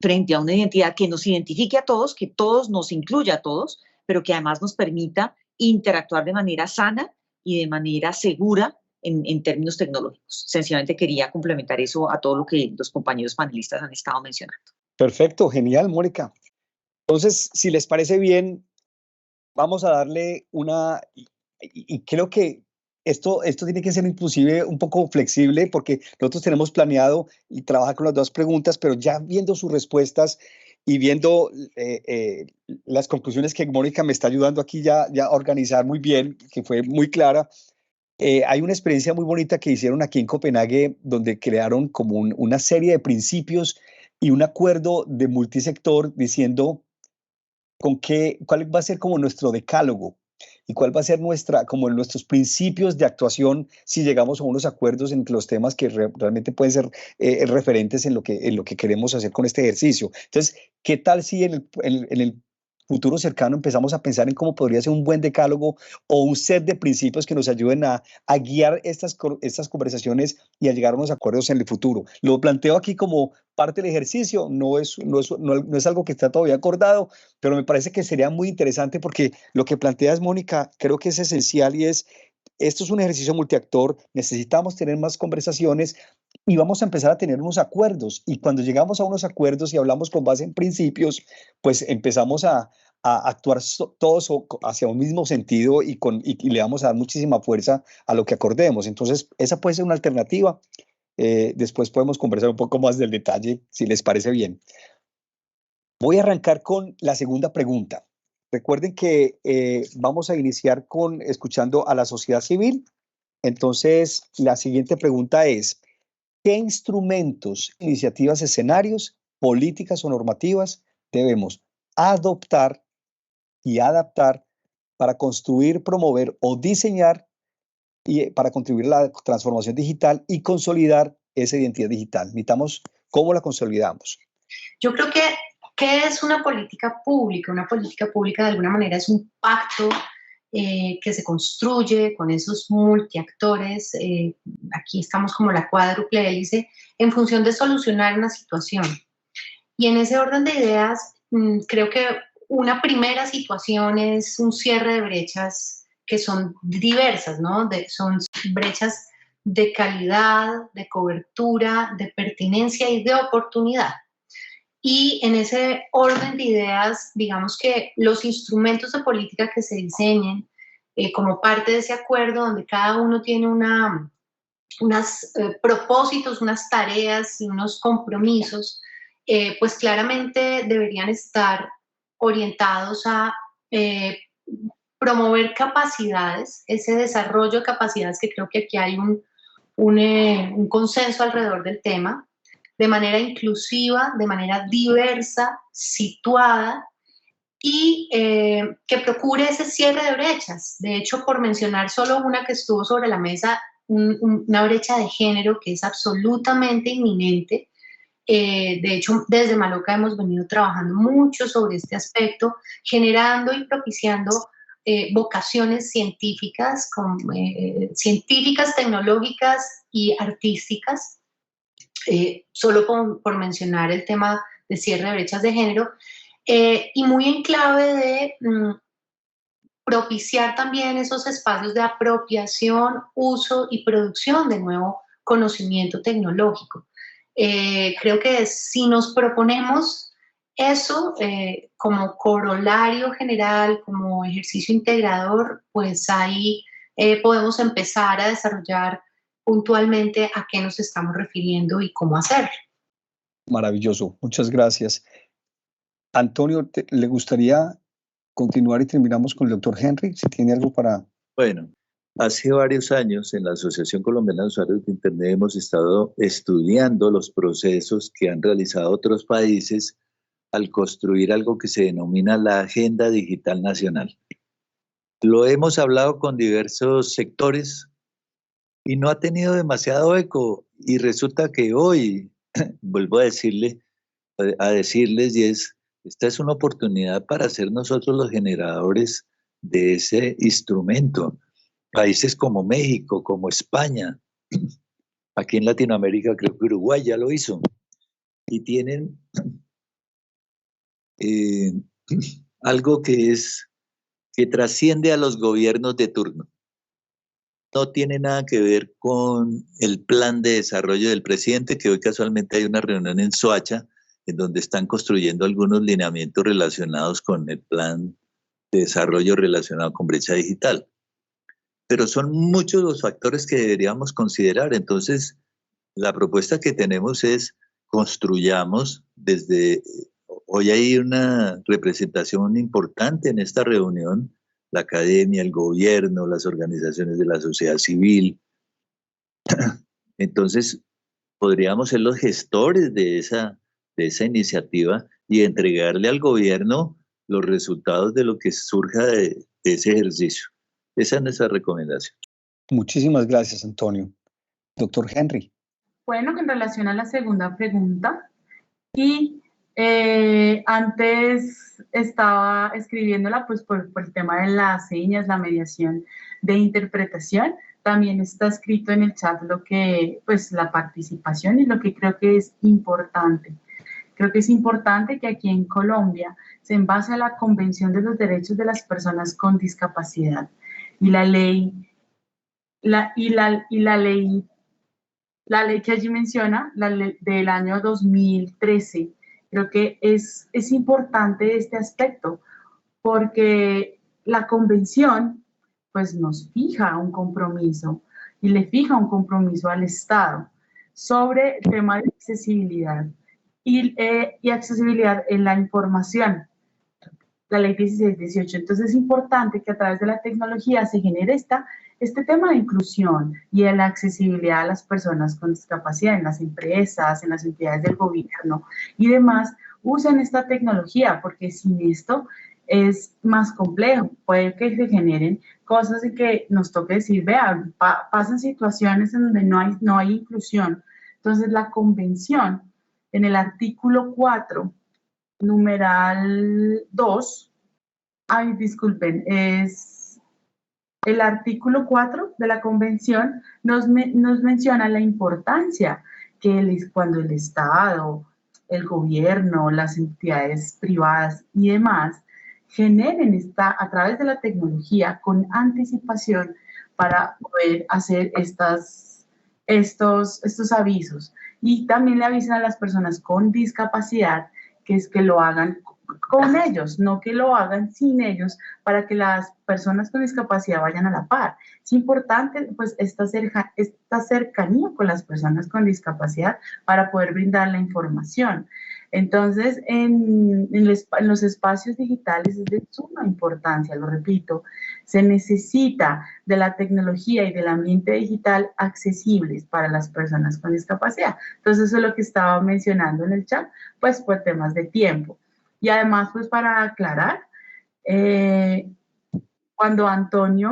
B: frente a una identidad que nos identifique a todos, que todos nos incluya a todos, pero que además nos permita interactuar de manera sana y de manera segura en términos tecnológicos? Sencillamente quería complementar eso a todo lo que los compañeros panelistas han estado mencionando.
C: Perfecto, genial, Mónica. Entonces, si les parece bien, vamos a darle y creo que esto tiene que ser inclusive un poco flexible porque nosotros tenemos planeado y trabajar con las dos preguntas, pero ya viendo sus respuestas y viendo las conclusiones que Mónica me está ayudando aquí ya a organizar muy bien, que fue muy clara. Hay una experiencia muy bonita que hicieron aquí en Copenhague, donde crearon como una serie de principios y un acuerdo de multisector diciendo cuál va a ser como nuestro decálogo y cuál va a ser como nuestros principios de actuación si llegamos a unos acuerdos entre los temas que realmente pueden ser referentes en lo que queremos hacer con este ejercicio. Entonces, ¿qué tal si en el futuro cercano empezamos a pensar en cómo podría ser un buen decálogo o un set de principios que nos ayuden a guiar estas conversaciones y a llegar a unos acuerdos en el futuro? Lo planteo aquí como parte del ejercicio, no es algo que está todavía acordado, pero me parece que sería muy interesante porque lo que planteas, Mónica, creo que es esencial y esto es un ejercicio multiactor, necesitamos tener más conversaciones y vamos a empezar a tener unos acuerdos. Y cuando llegamos a unos acuerdos y hablamos con base en principios, pues empezamos a actuar todos hacia un mismo sentido y le vamos a dar muchísima fuerza a lo que acordemos. Entonces, esa puede ser una alternativa. Después podemos conversar un poco más del detalle, si les parece bien. Voy a arrancar con la segunda pregunta. Recuerden que vamos a iniciar escuchando a la sociedad civil. Entonces, la siguiente pregunta es: ¿qué instrumentos, iniciativas, escenarios, políticas o normativas debemos adoptar y adaptar para construir, promover o diseñar y para contribuir a la transformación digital y consolidar esa identidad digital? Necesitamos, ¿cómo la consolidamos?
H: Yo creo que ¿Qué es una política pública? Una política pública de alguna manera es un pacto que se construye con esos multiactores, aquí estamos como la cuádruple hélice, en función de solucionar una situación. Y en ese orden de ideas, creo que una primera situación es un cierre de brechas que son diversas, ¿no? Son brechas de calidad, de cobertura, de pertinencia y de oportunidad. Y en ese orden de ideas, digamos que los instrumentos de política que se diseñen como parte de ese acuerdo, donde cada uno tiene unos propósitos, unas tareas y unos compromisos, pues claramente deberían estar orientados a promover capacidades, ese desarrollo de capacidades, que creo que aquí hay un consenso alrededor del tema, de manera inclusiva, de manera diversa, situada, y que procure ese cierre de brechas. De hecho, por mencionar solo una que estuvo sobre la mesa, una brecha de género que es absolutamente inminente. De hecho, desde Maloca hemos venido trabajando mucho sobre este aspecto, generando y propiciando vocaciones científicas, científicas, tecnológicas y artísticas, solo por mencionar el tema de cierre de brechas de género, y muy en clave de propiciar también esos espacios de apropiación, uso y producción de nuevo conocimiento tecnológico. Creo que si nos proponemos eso como corolario general, como ejercicio integrador, pues ahí podemos empezar a desarrollar puntualmente a qué nos estamos refiriendo y cómo hacerlo.
C: Maravilloso, muchas gracias. Antonio, ¿le gustaría continuar y terminamos con el doctor Henry? Si tiene algo para...
J: Bueno, hace varios años en la Asociación Colombiana de Usuarios de Internet hemos estado estudiando los procesos que han realizado otros países al construir algo que se denomina la Agenda Digital Nacional. Lo hemos hablado con diversos sectores y no ha tenido demasiado eco, y resulta que hoy, vuelvo a decirles, esta es una oportunidad para ser nosotros los generadores de ese instrumento. Países como México, como España, aquí en Latinoamérica creo que Uruguay ya lo hizo, y tienen algo que trasciende a los gobiernos de turno. No tiene nada que ver con el plan de desarrollo del presidente, que hoy casualmente hay una reunión en Soacha, en donde están construyendo algunos lineamientos relacionados con el plan de desarrollo relacionado con brecha digital. Pero son muchos los factores que deberíamos considerar. Entonces, la propuesta que tenemos es construyamos desde... Hoy hay una representación importante en esta reunión, la academia, el gobierno, las organizaciones de la sociedad civil. Entonces, podríamos ser los gestores de esa iniciativa y entregarle al gobierno los resultados de lo que surja de ese ejercicio. Esa es nuestra recomendación.
C: Muchísimas gracias, Antonio. Doctor Henry.
L: Bueno, en relación a la segunda pregunta, y antes estaba escribiéndola pues por el tema de las señas, la mediación de interpretación. También está escrito en el chat lo que, pues la participación y lo que creo que es importante. Creo que es importante que aquí en Colombia, en base a la Convención de los Derechos de las Personas con Discapacidad y la ley que allí menciona, la ley del año 2013, creo que es importante este aspecto, porque la convención pues nos fija un compromiso y le fija un compromiso al Estado sobre el tema de accesibilidad y accesibilidad en la información, la ley 1618. Entonces es importante que a través de la tecnología se genere este tema de inclusión y de la accesibilidad a las personas con discapacidad en las empresas, en las entidades del gobierno y demás, usen esta tecnología, porque sin esto es más complejo. Puede que se generen cosas en que nos toque decir, vean, pasan situaciones en donde no hay inclusión. Entonces la convención, en el artículo 4, numeral 2, ay, disculpen, es el artículo 4 de la Convención, nos menciona la importancia que cuando el Estado, el gobierno, las entidades privadas y demás generen a través de la tecnología con anticipación para poder hacer estos avisos. Y también le avisan a las personas con discapacidad que es que lo hagan con ellos, no que lo hagan sin ellos, para que las personas con discapacidad vayan a la par. Es importante pues esta cercanía con las personas con discapacidad para poder brindar la información. Entonces, en los espacios digitales es de suma importancia, lo repito, se necesita de la tecnología y del ambiente digital accesibles para las personas con discapacidad. Entonces, eso es lo que estaba mencionando en el chat, pues por temas de tiempo. Y además, pues para aclarar, cuando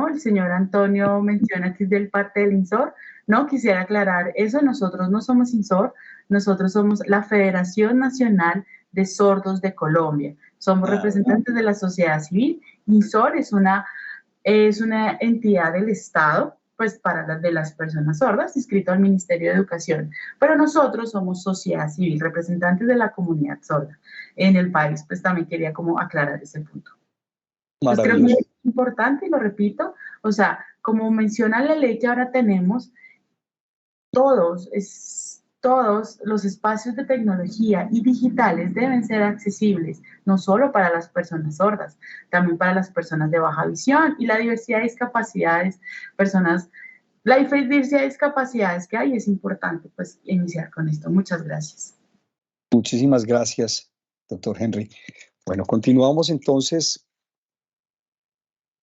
L: el señor Antonio menciona que es del parte del INSOR, no, quisiera aclarar eso, nosotros no somos INSOR, nosotros somos la Federación Nacional de Sordos de Colombia, somos representantes de la sociedad civil. INSOR es una entidad del Estado, pues para de las personas sordas, inscrito al Ministerio de Educación, pero nosotros somos sociedad civil, representantes de la comunidad sorda en el país, pues también quería como aclarar ese punto. Pues creo que es importante, y lo repito, o sea, como menciona la ley que ahora tenemos, todos los espacios de tecnología y digitales deben ser accesibles, no solo para las personas sordas, también para las personas de baja visión y la diversidad de discapacidades, la diversidad de discapacidades que hay, es importante pues iniciar con esto. Muchas gracias.
C: Muchísimas gracias, doctor Henry. Bueno, continuamos entonces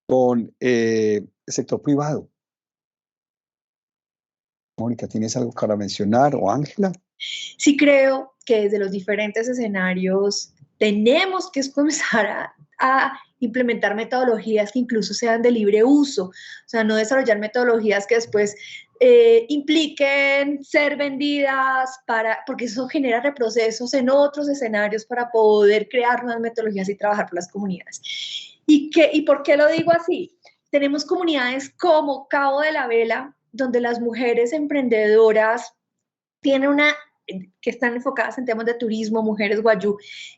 C: con el sector privado. Mónica, ¿tienes algo para mencionar o Ángela?
K: Sí, creo que desde los diferentes escenarios tenemos que comenzar a implementar metodologías que incluso sean de libre uso, o sea, no desarrollar metodologías que después impliquen ser vendidas porque eso genera reprocesos en otros escenarios para poder crear nuevas metodologías y trabajar por las comunidades. ¿Y por qué lo digo así? Tenemos comunidades como Cabo de la Vela, donde las mujeres emprendedoras que están enfocadas en temas de turismo, mujeres guayú,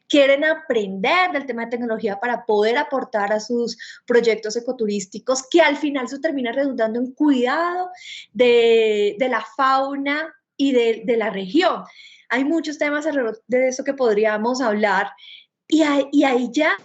K: quieren aprender del tema de tecnología para poder aportar a sus proyectos ecoturísticos, que al final se termina redundando en cuidado de la fauna y de la región. Hay muchos temas alrededor de eso que podríamos hablar, y ahí ya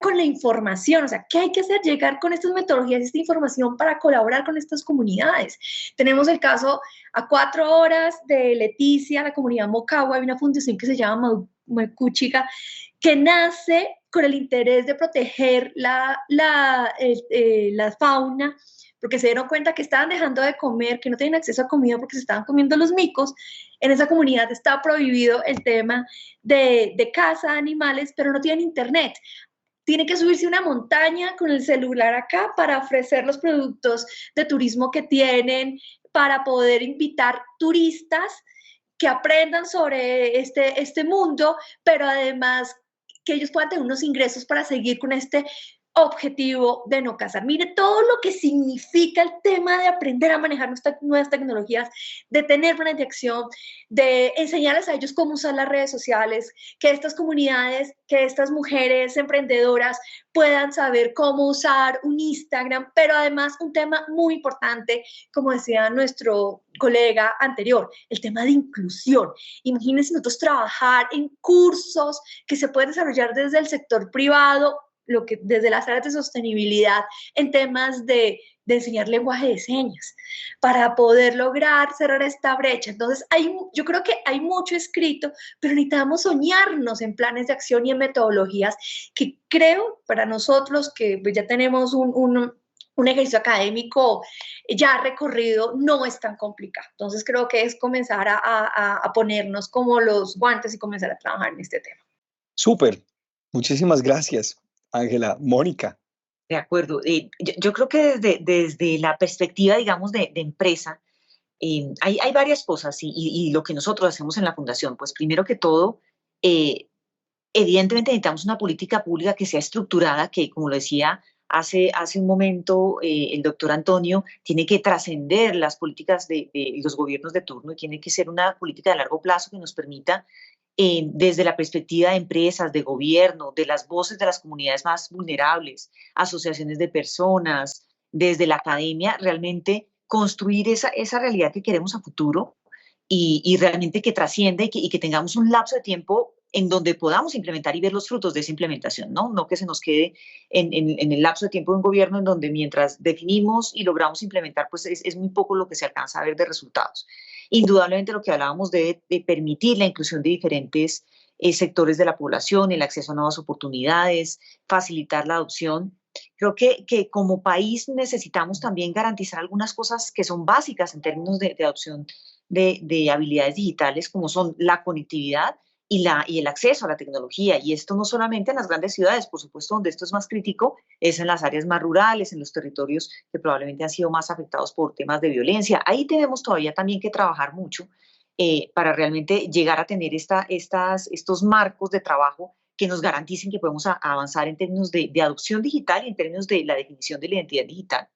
K: con la información, o sea, ¿qué hay que hacer? Llegar con estas metodologías, esta información para colaborar con estas comunidades. Tenemos el caso a 4 horas de Leticia, la comunidad Mocagua, hay una fundación que se llama Macuchica, que nace con el interés de proteger la fauna, porque se dieron cuenta que estaban dejando de comer, que no tenían acceso a comida porque se estaban comiendo los micos. En esa comunidad está prohibido el tema de caza de animales, pero no tienen internet. Tiene que subirse una montaña con el celular acá para ofrecer los productos de turismo que tienen, para poder invitar turistas que aprendan sobre este mundo, pero además que ellos puedan tener unos ingresos para seguir con este objetivo de no cazar. Mire todo lo que significa el tema de aprender a manejar nuevas tecnologías, de tener planes de acción, de enseñarles a ellos cómo usar las redes sociales, que estas comunidades, que estas mujeres emprendedoras puedan saber cómo usar un Instagram, pero además un tema muy importante, como decía nuestro colega anterior, el tema de inclusión. Imagínense nosotros trabajar en cursos que se pueden desarrollar desde el sector privado, desde las áreas de sostenibilidad, en temas de enseñar lenguaje de señas, para poder lograr cerrar esta brecha. Entonces, yo creo que hay mucho escrito, pero necesitamos soñarnos en planes de acción y en metodologías que creo, para nosotros, que ya tenemos un ejercicio académico ya recorrido, no es tan complicado. Entonces, creo que es comenzar a ponernos como los guantes y comenzar a trabajar en este tema.
C: Súper. Muchísimas gracias, Ángela. Mónica.
B: De acuerdo. Yo creo que desde la perspectiva, digamos, de empresa, hay varias cosas y lo que nosotros hacemos en la fundación, pues primero que todo, Evidentemente necesitamos una política pública que sea estructurada, que, como lo decía hace un momento el doctor Antonio, tiene que trascender las políticas de los gobiernos de turno y tiene que ser una política de largo plazo que nos permita, desde la perspectiva de empresas, de gobierno, de las voces de las comunidades más vulnerables, asociaciones de personas, desde la academia, realmente construir esa realidad que queremos a futuro y realmente que trascienda y que tengamos un lapso de tiempo en donde podamos implementar y ver los frutos de esa implementación, ¿no? No que se nos quede en el lapso de tiempo de un gobierno en donde mientras definimos y logramos implementar, pues es muy poco lo que se alcanza a ver de resultados. Indudablemente lo que hablábamos de permitir la inclusión de diferentes sectores de la población, el acceso a nuevas oportunidades, facilitar la adopción. Creo que como país necesitamos también garantizar algunas cosas que son básicas en términos de adopción de habilidades digitales, como son la conectividad y el acceso a la tecnología. Y esto no solamente en las grandes ciudades, por supuesto, donde esto es más crítico, es en las áreas más rurales, en los territorios que probablemente han sido más afectados por temas de violencia. Ahí tenemos todavía también que trabajar mucho para realmente llegar a tener estos marcos de trabajo que nos garanticen que podemos avanzar en términos de adopción digital y en términos de la definición de la identidad digital.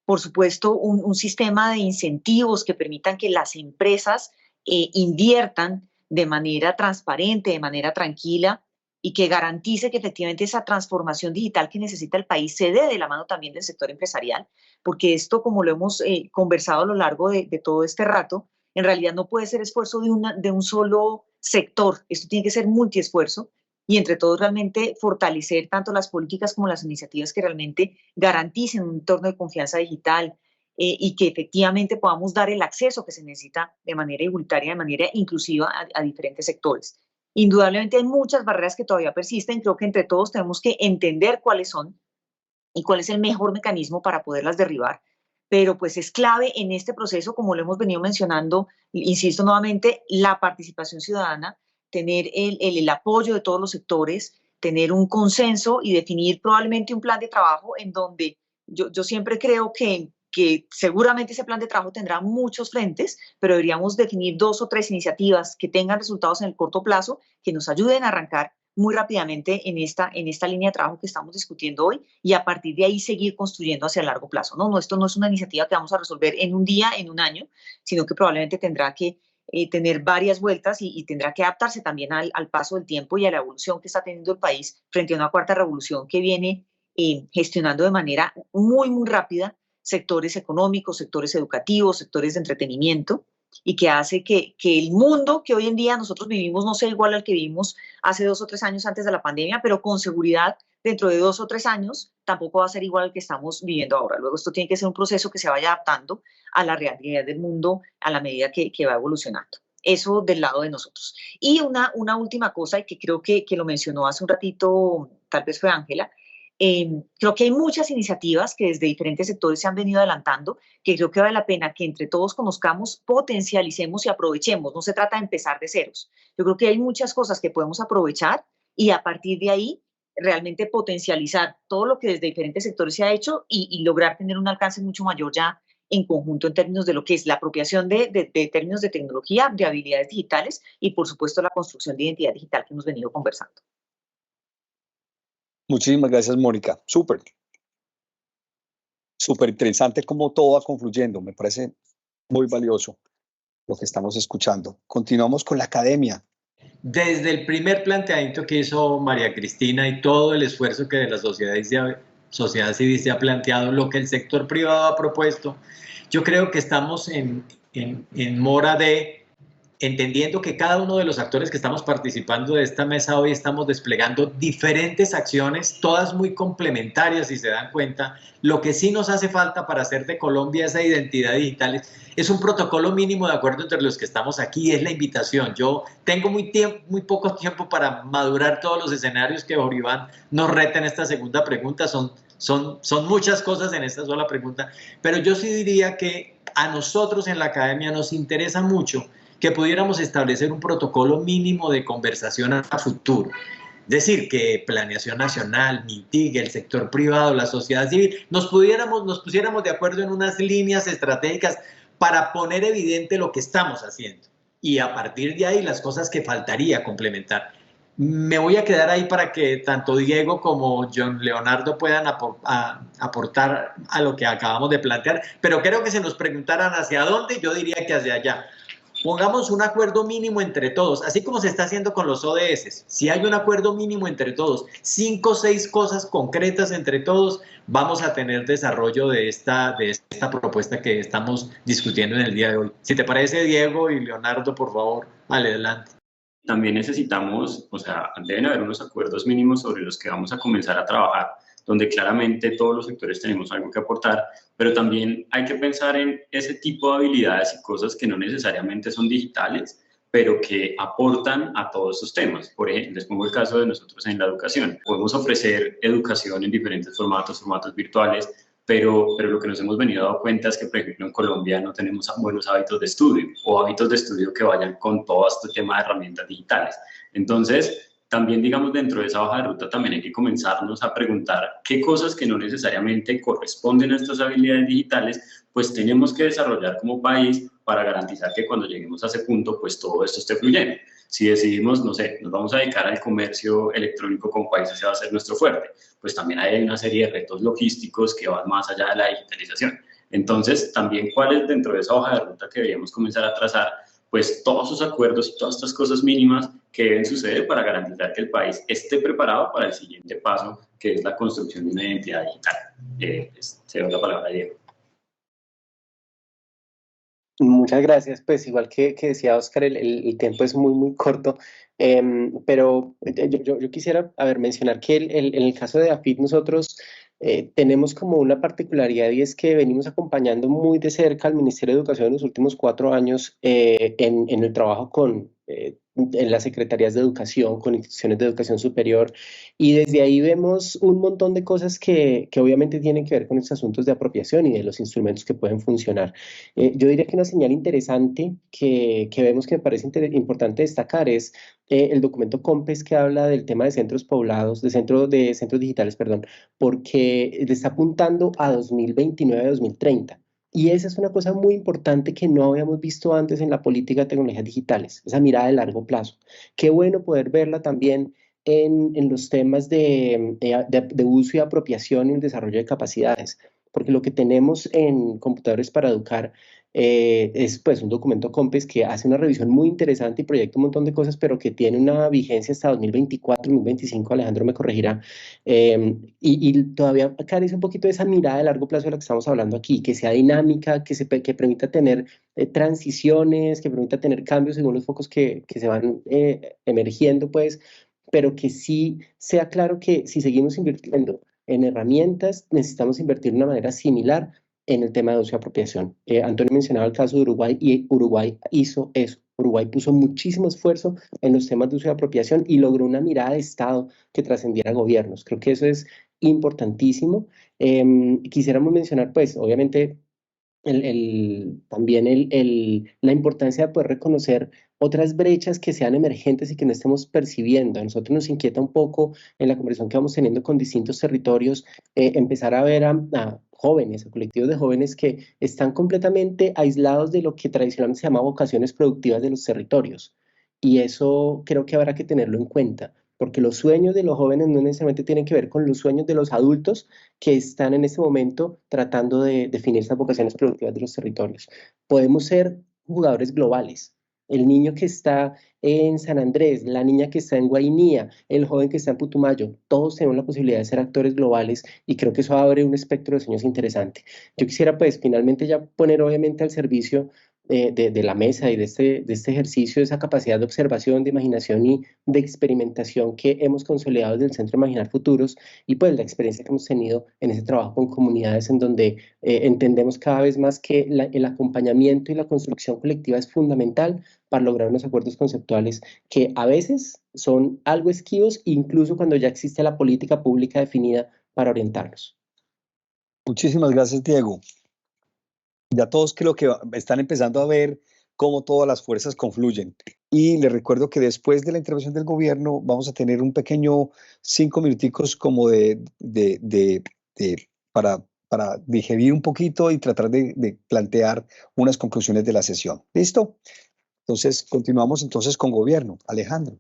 B: Por supuesto, un sistema de incentivos que permitan que las empresas inviertan de manera transparente, de manera tranquila y que garantice que efectivamente esa transformación digital que necesita el país se dé de la mano también del sector empresarial, porque esto, como lo hemos conversado a lo largo de todo este rato, en realidad no puede ser esfuerzo de un solo sector, esto tiene que ser multiesfuerzo y entre todos realmente fortalecer tanto las políticas como las iniciativas que realmente garanticen un entorno de confianza digital, y que efectivamente podamos dar el acceso que se necesita de manera igualitaria, de manera inclusiva a diferentes sectores. Indudablemente hay muchas barreras que todavía persisten, creo que entre todos tenemos que entender cuáles son y cuál es el mejor mecanismo para poderlas derribar, pero pues es clave en este proceso, como lo hemos venido mencionando, insisto nuevamente, la participación ciudadana, tener el apoyo de todos los sectores, tener un consenso y definir probablemente un plan de trabajo en donde yo siempre creo que seguramente ese plan de trabajo tendrá muchos frentes, pero deberíamos definir 2 o 3 iniciativas que tengan resultados en el corto plazo, que nos ayuden a arrancar muy rápidamente en esta línea de trabajo que estamos discutiendo hoy y a partir de ahí seguir construyendo hacia el largo plazo. No, esto no es una iniciativa que vamos a resolver en un día, en un año, sino que probablemente tendrá que tener varias vueltas y tendrá que adaptarse también al paso del tiempo y a la evolución que está teniendo el país frente a una cuarta revolución que viene gestionando de manera muy, muy rápida sectores económicos, sectores educativos, sectores de entretenimiento, y que hace que el mundo que hoy en día nosotros vivimos no sea igual al que vivimos hace 2 o 3 años antes de la pandemia, pero con seguridad dentro de 2 o 3 años tampoco va a ser igual al que estamos viviendo ahora. Luego esto tiene que ser un proceso que se vaya adaptando a la realidad del mundo a la medida que va evolucionando. Eso del lado de nosotros. Y una última cosa, y que creo que lo mencionó hace un ratito, tal vez fue Ángela, creo que hay muchas iniciativas que desde diferentes sectores se han venido adelantando, que creo que vale la pena que entre todos conozcamos, potencialicemos y aprovechemos. No se trata de empezar de ceros. Yo creo que hay muchas cosas que podemos aprovechar y a partir de ahí realmente potencializar todo lo que desde diferentes sectores se ha hecho y lograr tener un alcance mucho mayor ya en conjunto en términos de lo que es la apropiación de términos de tecnología, de habilidades digitales y por supuesto la construcción de identidad digital que hemos venido conversando.
C: Muchísimas gracias, Mónica. Súper interesante cómo todo va confluyendo. Me parece muy valioso lo que estamos escuchando. Continuamos con la academia.
M: Desde el primer planteamiento que hizo María Cristina y todo el esfuerzo que de la sociedad civil se ha planteado, lo que el sector privado ha propuesto, yo creo que estamos en mora de entendiendo que cada uno de los actores que estamos participando de esta mesa hoy estamos desplegando diferentes acciones, todas muy complementarias, si se dan cuenta. Lo que sí nos hace falta para hacer de Colombia esa identidad digital es un protocolo mínimo de acuerdo entre los que estamos aquí, es la invitación. Yo tengo muy poco tiempo para madurar todos los escenarios que Jorge Iván nos reta en esta segunda pregunta, son muchas cosas en esta sola pregunta, pero yo sí diría que a nosotros en la academia nos interesa mucho que pudiéramos establecer un protocolo mínimo de conversación a futuro. Es decir, que Planeación Nacional, MINTIC, el sector privado, la sociedad civil, nos pusiéramos de acuerdo en unas líneas estratégicas para poner evidente lo que estamos haciendo y a partir de ahí las cosas que faltaría complementar. Me voy a quedar ahí para que tanto Diego como John Leonardo puedan aportar a lo que acabamos de plantear, pero creo que se nos preguntaran hacia dónde, yo diría que hacia allá. Pongamos un acuerdo mínimo entre todos, así como se está haciendo con los ODS. Si hay un acuerdo mínimo entre todos, 5 o 6 cosas concretas entre todos, vamos a tener desarrollo de esta propuesta que estamos discutiendo en el día de hoy. Si te parece, Diego y Leonardo, por favor, adelante.
E: También necesitamos, o sea, deben haber unos acuerdos mínimos sobre los que vamos a comenzar a trabajar, donde claramente todos los sectores tenemos algo que aportar, pero también hay que pensar en ese tipo de habilidades y cosas que no necesariamente son digitales, pero que aportan a todos estos temas. Por ejemplo, les pongo el caso de nosotros en la educación. Podemos ofrecer educación en diferentes formatos virtuales, pero lo que nos hemos venido dando cuenta es que, por ejemplo, en Colombia no tenemos buenos hábitos de estudio o hábitos de estudio que vayan con todo este tema de herramientas digitales. Entonces, también, digamos, dentro de esa hoja de ruta también hay que comenzarnos a preguntar qué cosas que no necesariamente corresponden a estas habilidades digitales, pues tenemos que desarrollar como país para garantizar que cuando lleguemos a ese punto, pues todo esto esté fluyendo. Si decidimos, no sé, nos vamos a dedicar al comercio electrónico con países, ese va a ser nuestro fuerte, pues también hay una serie de retos logísticos que van más allá de la digitalización. Entonces, también cuál es dentro de esa hoja de ruta que deberíamos comenzar a trazar, pues todos esos acuerdos y todas estas cosas mínimas que deben suceder para garantizar que el país esté preparado para el siguiente paso, que es la construcción de una identidad digital. Cedo la palabra a Diego.
D: Muchas gracias. Pues igual que decía Oscar, el tiempo es muy corto, pero yo quisiera mencionar que en el caso de AFIT nosotros tenemos como una particularidad, y es que venimos acompañando muy de cerca al Ministerio de Educación en los últimos 4 años en el trabajo en las secretarías de educación, con instituciones de educación superior, y desde ahí vemos un montón de cosas que obviamente tienen que ver con estos asuntos de apropiación y de los instrumentos que pueden funcionar. Yo diría que una señal interesante que vemos, que me parece importante destacar, es el documento COMPES, que habla del tema de centros poblados, de centros digitales, perdón, porque le está apuntando a 2029-2030. Y esa es una cosa muy importante que no habíamos visto antes en la política de tecnologías digitales, esa mirada de largo plazo. Qué bueno poder verla también en los temas de uso y apropiación y el desarrollo de capacidades, porque lo que tenemos en Computadores para Educar es pues un documento COMPES que hace una revisión muy interesante y proyecta un montón de cosas, pero que tiene una vigencia hasta 2024, 2025, Alejandro me corregirá, y todavía carece un poquito de esa mirada de largo plazo de la que estamos hablando aquí, que sea dinámica, que permita tener transiciones, que permita tener cambios según los focos que se van emergiendo, pues, pero que sí sea claro que si seguimos invirtiendo en herramientas, necesitamos invertir de una manera similar en el tema de uso y apropiación. Antonio mencionaba el caso de Uruguay, y Uruguay hizo eso. Uruguay puso muchísimo esfuerzo en los temas de uso y apropiación y logró una mirada de Estado que trascendiera gobiernos. Creo que eso es importantísimo. Quisiéramos mencionar, pues, obviamente, también la importancia de poder reconocer otras brechas que sean emergentes y que no estemos percibiendo. A nosotros nos inquieta un poco, en la conversación que vamos teniendo con distintos territorios, empezar a ver a jóvenes, a colectivos de jóvenes que están completamente aislados de lo que tradicionalmente se llama vocaciones productivas de los territorios. Y eso creo que habrá que tenerlo en cuenta, porque los sueños de los jóvenes no necesariamente tienen que ver con los sueños de los adultos que están en este momento tratando de definir esas vocaciones productivas de los territorios. Podemos ser jugadores globales. El niño que está en San Andrés, la niña que está en Guainía, el joven que está en Putumayo, todos tenemos la posibilidad de ser actores globales, y creo que eso abre un espectro de sueños interesante. Yo quisiera, pues, finalmente ya poner obviamente al servicio de la mesa y de este ejercicio esa capacidad de observación, de imaginación y de experimentación que hemos consolidado desde el Centro de Imaginar Futuros, y pues la experiencia que hemos tenido en ese trabajo con comunidades en donde entendemos cada vez más que el acompañamiento y la construcción colectiva es fundamental para lograr unos acuerdos conceptuales que a veces son algo esquivos, incluso cuando ya existe la política pública definida para orientarlos.
C: Muchísimas gracias, Diego. Ya todos creo que están empezando a ver cómo todas las fuerzas confluyen. Y les recuerdo que después de la intervención del gobierno vamos a tener un pequeño 5 minuticos como para digerir un poquito y tratar de plantear unas conclusiones de la sesión. ¿Listo? Entonces, continuamos entonces con gobierno. Alejandro.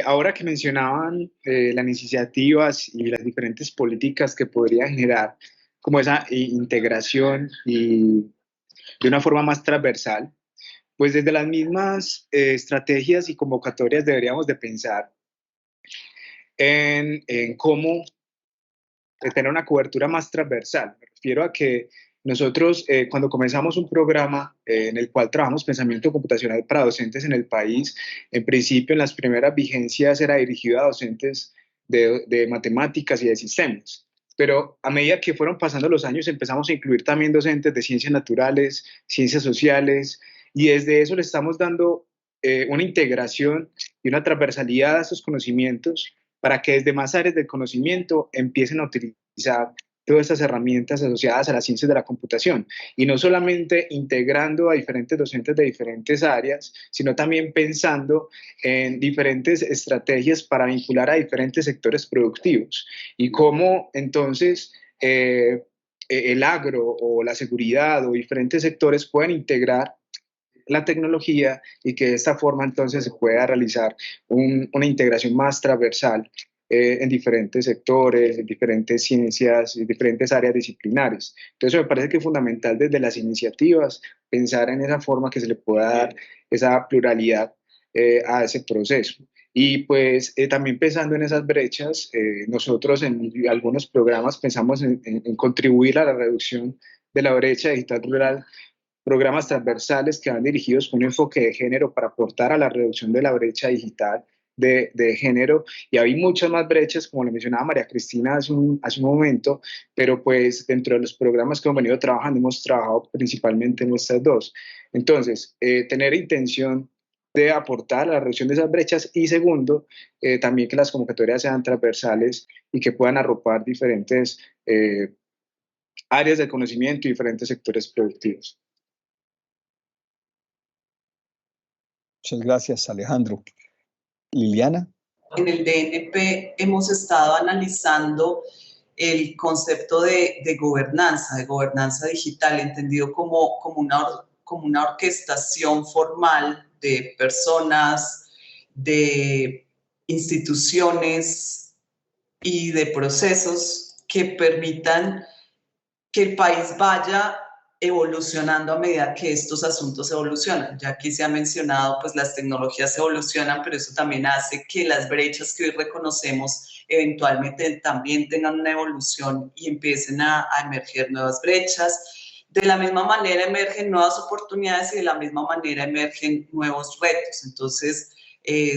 F: Ahora que mencionaban las iniciativas y las diferentes políticas que podría generar como esa integración y de una forma más transversal, pues desde las mismas estrategias y convocatorias deberíamos de pensar en cómo tener una cobertura más transversal. Me refiero a que nosotros cuando comenzamos un programa en el cual trabajamos pensamiento computacional para docentes en el país, en principio en las primeras vigencias era dirigido a docentes de matemáticas y de sistemas. Pero a medida que fueron pasando los años empezamos a incluir también docentes de ciencias naturales, ciencias sociales, y desde eso le estamos dando una integración y una transversalidad a estos conocimientos para que desde más áreas del conocimiento empiecen a utilizar todas estas herramientas asociadas a las ciencias de la computación, y no solamente integrando a diferentes docentes de diferentes áreas, sino también pensando en diferentes estrategias para vincular a diferentes sectores productivos y cómo entonces el agro o la seguridad o diferentes sectores pueden integrar la tecnología y que de esta forma entonces se pueda realizar una integración más transversal en diferentes sectores, en diferentes ciencias, en diferentes áreas disciplinares. Entonces me parece que es fundamental desde las iniciativas pensar en esa forma que se le pueda dar esa pluralidad a ese proceso. Y pues también pensando en esas brechas, nosotros en algunos programas pensamos en contribuir a la reducción de la brecha digital rural, programas transversales que van dirigidos con un enfoque de género para aportar a la reducción de la brecha digital de género. Y hay muchas más brechas, como le mencionaba María Cristina hace un momento, pero pues dentro de los programas que hemos venido trabajando, hemos trabajado principalmente en estas dos. Entonces, tener intención de aportar a la reducción de esas brechas, y segundo, también que las convocatorias sean transversales y que puedan arropar diferentes áreas de conocimiento y diferentes sectores productivos.
C: Muchas gracias, Alejandro. Liliana.
G: En el DNP hemos estado analizando el concepto de gobernanza digital, entendido como una orquestación formal de personas, de instituciones y de procesos que permitan que el país vaya evolucionando a medida que estos asuntos evolucionan. Ya aquí se ha mencionado, pues las tecnologías evolucionan, pero eso también hace que las brechas que hoy reconocemos eventualmente también tengan una evolución y empiecen a emerger nuevas brechas. De la misma manera emergen nuevas oportunidades y de la misma manera emergen nuevos retos. Entonces,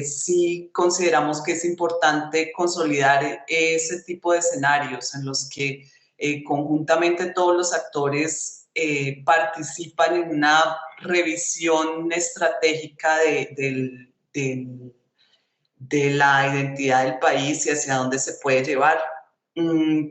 G: sí consideramos que es importante consolidar ese tipo de escenarios en los que conjuntamente todos los actores participan en una revisión estratégica de la identidad del país y hacia dónde se puede llevar.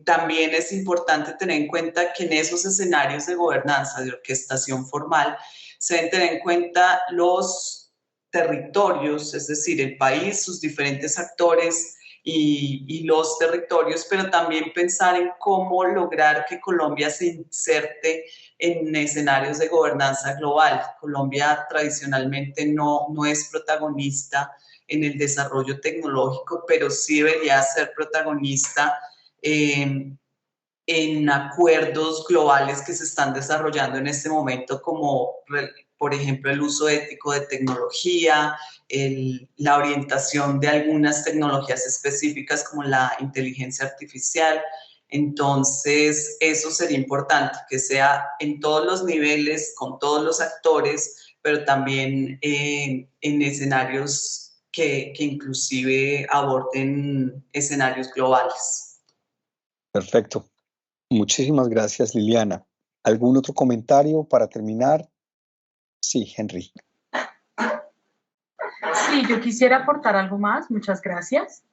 G: También es importante tener en cuenta que en esos escenarios de gobernanza, de orquestación formal, se deben tener en cuenta los territorios, es decir, el país, sus diferentes actores y los territorios, pero también pensar en cómo lograr que Colombia se inserte en escenarios de gobernanza global. Colombia tradicionalmente no es protagonista en el desarrollo tecnológico, pero sí debería ser protagonista en acuerdos globales que se están desarrollando en este momento, como por ejemplo el uso ético de tecnología, la orientación de algunas tecnologías específicas como la inteligencia artificial. Entonces, eso sería importante, que sea en todos los niveles, con todos los actores, pero también en escenarios que inclusive aborden escenarios globales.
C: Perfecto. Muchísimas gracias, Liliana. ¿Algún otro comentario para terminar? Sí, Henry.
L: Sí, yo quisiera aportar algo más, muchas gracias.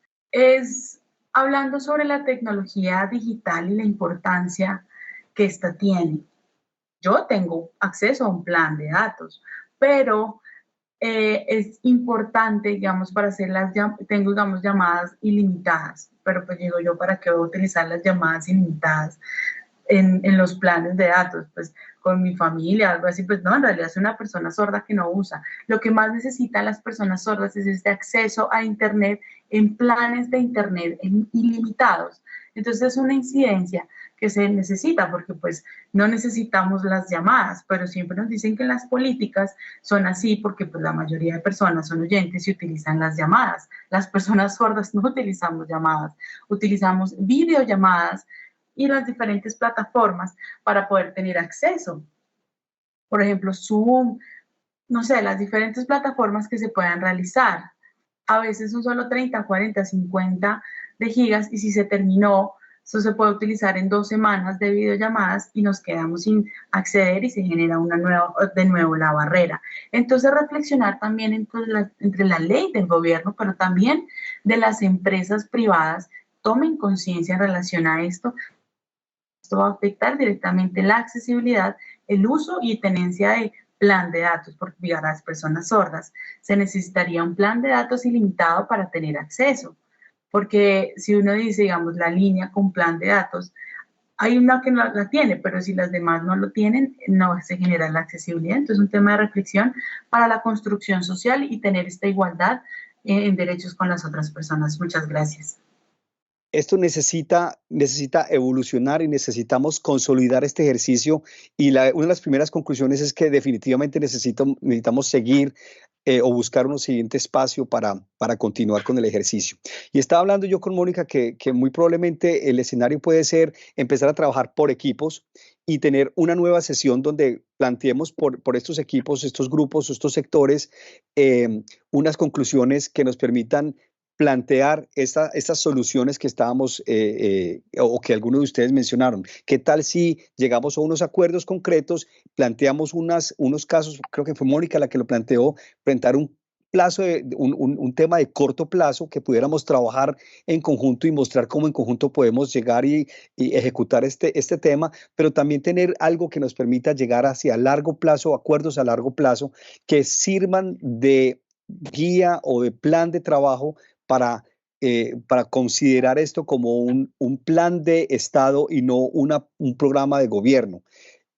L: Hablando sobre la tecnología digital y la importancia que ésta tiene. Yo tengo acceso a un plan de datos, pero es importante, digamos, para hacer tengo, digamos, llamadas ilimitadas, pero pues digo yo, ¿para qué voy a utilizar las llamadas ilimitadas en los planes de datos? Pues con mi familia, algo así, pues no, en realidad es una persona sorda que no usa. Lo que más necesitan las personas sordas es este acceso a Internet en planes de Internet ilimitados. Entonces es una incidencia que se necesita, porque pues no necesitamos las llamadas, pero siempre nos dicen que las políticas son así porque pues la mayoría de personas son oyentes y utilizan las llamadas. Las personas sordas no utilizamos llamadas, utilizamos videollamadas y las diferentes plataformas para poder tener acceso. Por ejemplo, Zoom, no sé, las diferentes plataformas que se puedan realizar. A veces son solo 30, 40, 50 de gigas y si se terminó, eso se puede utilizar en 2 semanas de videollamadas y nos quedamos sin acceder y se genera de nuevo la barrera. Entonces reflexionar también entre la ley del gobierno, pero también de las empresas privadas, tomen conciencia en relación a esto. Esto va a afectar directamente la accesibilidad, el uso y tenencia de plan de datos, porque para las personas sordas se necesitaría un plan de datos ilimitado para tener acceso. Porque si uno dice, digamos, la línea con plan de datos, hay una que no la tiene, pero si las demás no lo tienen, no se genera la accesibilidad. Entonces, es un tema de reflexión para la construcción social y tener esta igualdad en derechos con las otras personas. Muchas gracias.
C: Esto necesita evolucionar y necesitamos consolidar este ejercicio y una de las primeras conclusiones es que definitivamente necesitamos seguir o buscar un siguiente espacio para continuar con el ejercicio. Y estaba hablando yo con Mónica que muy probablemente el escenario puede ser empezar a trabajar por equipos y tener una nueva sesión donde planteemos por estos equipos, estos grupos, estos sectores, unas conclusiones que nos permitan plantear estas soluciones que estábamos o que algunos de ustedes mencionaron. ¿Qué tal si llegamos a unos acuerdos concretos, planteamos unos casos, creo que fue Mónica la que lo planteó, plantear un tema de corto plazo que pudiéramos trabajar en conjunto y mostrar cómo en conjunto podemos llegar y ejecutar este tema, pero también tener algo que nos permita llegar hacia largo plazo, acuerdos a largo plazo que sirvan de guía o de plan de trabajo para considerar esto como un plan de Estado y no un programa de gobierno,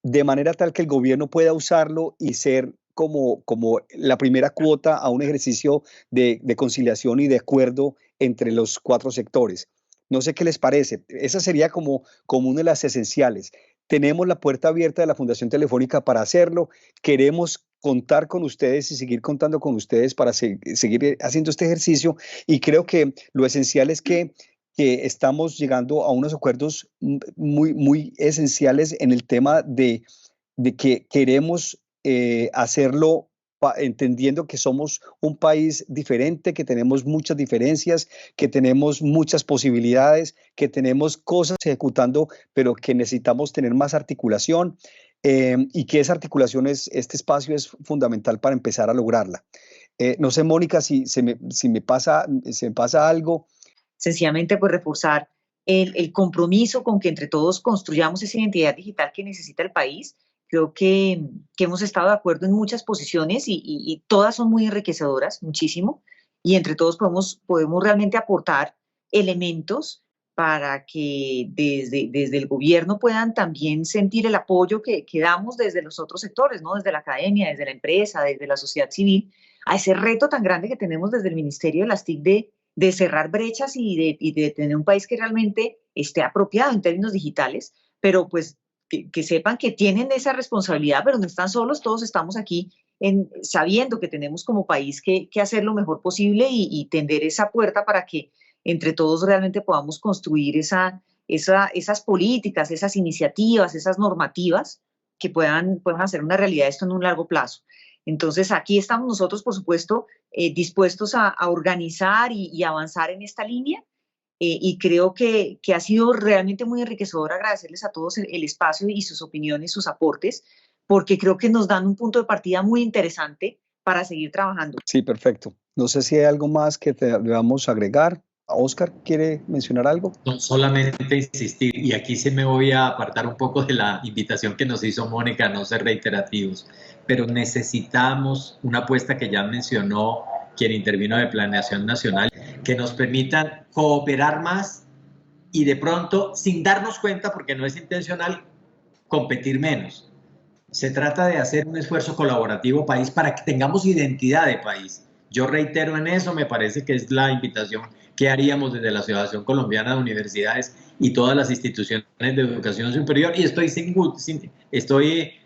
C: de manera tal que el gobierno pueda usarlo y ser como la primera cuota a un ejercicio de conciliación y de acuerdo entre los 4 sectores. No sé qué les parece. Esa sería como una de las esenciales. Tenemos la puerta abierta de la Fundación Telefónica para hacerlo. Queremos contar con ustedes y seguir contando con ustedes para seguir haciendo este ejercicio. Y creo que lo esencial es que estamos llegando a unos acuerdos muy, muy esenciales en el tema de que queremos hacerlo entendiendo que somos un país diferente, que tenemos muchas diferencias, que tenemos muchas posibilidades, que tenemos cosas ejecutando, pero que necesitamos tener más articulación y que esa articulación este espacio es fundamental para empezar a lograrla. No sé, Mónica, si me pasa algo.
B: Sencillamente, pues reforzar el compromiso con que entre todos construyamos esa identidad digital que necesita el país. Creo que hemos estado de acuerdo en muchas posiciones y todas son muy enriquecedoras, muchísimo, y entre todos podemos realmente aportar elementos para que desde el gobierno puedan también sentir el apoyo que damos desde los otros sectores, ¿no? Desde la academia, desde la empresa, desde la sociedad civil, a ese reto tan grande que tenemos desde el Ministerio de las TIC de cerrar brechas y de tener un país que realmente esté apropiado en términos digitales, pero pues que sepan que tienen esa responsabilidad, pero no están solos, todos estamos aquí sabiendo que tenemos como país que hacer lo mejor posible y tender esa puerta para que entre todos realmente podamos construir esas políticas, esas iniciativas, esas normativas que puedan hacer una realidad esto en un largo plazo. Entonces aquí estamos nosotros, por supuesto, dispuestos a organizar y avanzar en esta línea. Y creo que ha sido realmente muy enriquecedor agradecerles a todos el espacio y sus opiniones, sus aportes, porque creo que nos dan un punto de partida muy interesante para seguir trabajando.
C: Sí, perfecto. No sé si hay algo más que debamos agregar. Oscar, ¿quiere mencionar algo?
M: No, solamente insistir, y aquí sí me voy a apartar un poco de la invitación que nos hizo Mónica a no ser reiterativos, pero necesitamos una apuesta que ya mencionó quien intervino de Planeación Nacional, que nos permitan cooperar más y de pronto, sin darnos cuenta, porque no es intencional, competir menos. se trata de hacer un esfuerzo colaborativo país para que tengamos identidad de país. Yo reitero en eso, me parece que es la invitación que haríamos desde la Asociación Colombiana de Universidades y todas las instituciones de educación superior, y estoy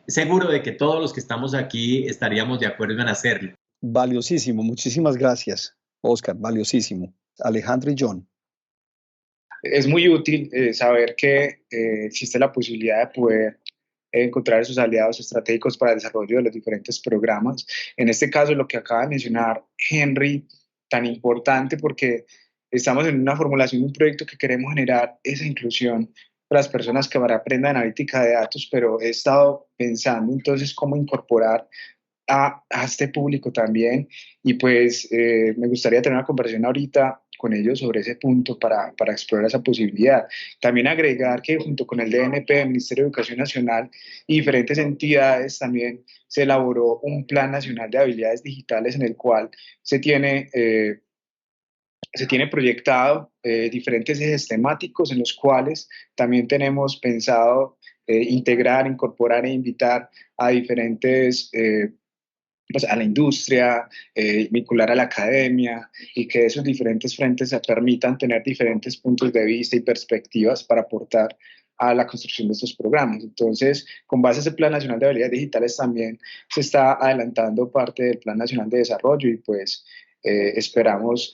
M: seguro de que todos los que estamos aquí estaríamos de acuerdo en hacerlo.
C: Valiosísimo, muchísimas gracias, Oscar, valiosísimo. Alejandro y John.
F: Es muy útil saber que existe la posibilidad de poder encontrar esos aliados estratégicos para el desarrollo de los diferentes programas. En este caso, lo que acaba de mencionar Henry, tan importante porque estamos en una formulación de un proyecto que queremos generar esa inclusión para las personas que ahora aprendan analítica de datos, pero he estado pensando entonces cómo incorporar a este público también, y pues me gustaría tener una conversación ahorita con ellos sobre ese punto para explorar esa posibilidad. También agregar que junto con el DNP, el Ministerio de Educación Nacional y diferentes entidades también se elaboró un Plan Nacional de Habilidades Digitales en el cual se tiene proyectado diferentes ejes temáticos en los cuales también tenemos pensado integrar, incorporar e invitar a diferentes pues a la industria, vincular a la academia, y que esos diferentes frentes se permitan tener diferentes puntos de vista y perspectivas para aportar a la construcción de estos programas. Entonces, con base a ese Plan Nacional de Habilidades Digitales también se está adelantando parte del Plan Nacional de Desarrollo, y pues esperamos,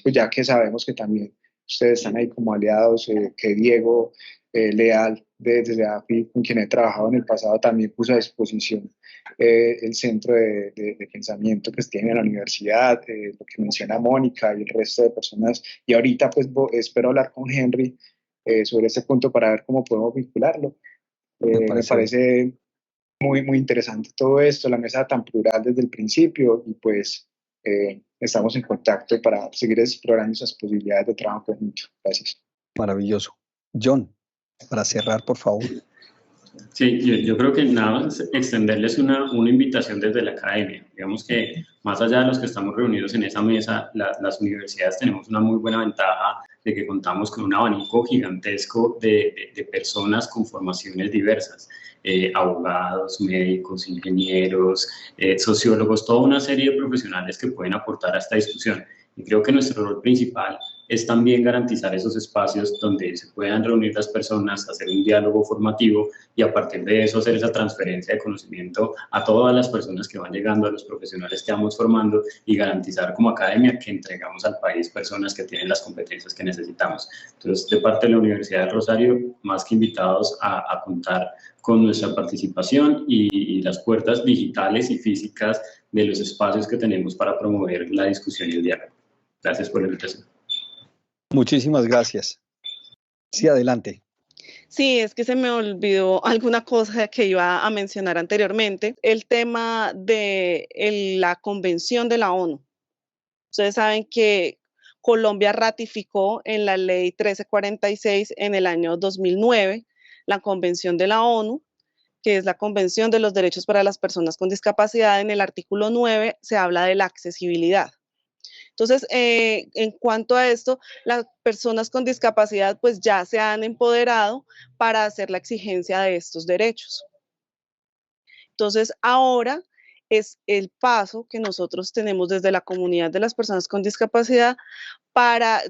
F: pues ya que sabemos que también ustedes están ahí como aliados, que Diego Leal desde AFI, con quien he trabajado en el pasado, también puso a disposición el centro de pensamiento que tiene en la universidad, lo que menciona Mónica y el resto de personas. Y ahorita pues espero hablar con Henry sobre ese punto para ver cómo podemos vincularlo. Me parece muy, muy interesante todo esto, la mesa tan plural desde el principio, y pues estamos en contacto para seguir explorando esas posibilidades de trabajo conjunto. Gracias.
C: Maravilloso. John, para cerrar, por favor.
E: Sí, yo creo que nada más extenderles una invitación desde la academia. Digamos que más allá de los que estamos reunidos en esa mesa, las universidades tenemos una muy buena ventaja de que contamos con un abanico gigantesco de personas con formaciones diversas. Abogados, médicos, ingenieros, sociólogos, toda una serie de profesionales que pueden aportar a esta discusión. Y creo que nuestro rol principal es también garantizar esos espacios donde se puedan reunir las personas, hacer un diálogo formativo y a partir de eso hacer esa transferencia de conocimiento a todas las personas que van llegando, a los profesionales que vamos formando, y garantizar como academia que entregamos al país personas que tienen las competencias que necesitamos. Entonces, de parte de la Universidad del Rosario, más que invitados a contar con nuestra participación y las puertas digitales y físicas de los espacios que tenemos para promover la discusión y el diálogo. Gracias por la invitación.
C: Muchísimas gracias. Sí, adelante.
N: Sí, es que se me olvidó alguna cosa que iba a mencionar anteriormente, el tema de la Convención de la ONU. Ustedes saben que Colombia ratificó en la Ley 1346 en el año 2009 la Convención de la ONU, que es la Convención de los Derechos para las Personas con Discapacidad. En el artículo 9 se habla de la accesibilidad. Entonces, en cuanto a esto, las personas con discapacidad pues ya se han empoderado para hacer la exigencia de estos derechos. Entonces, ahora es el paso que nosotros tenemos desde la comunidad de las personas con discapacidad para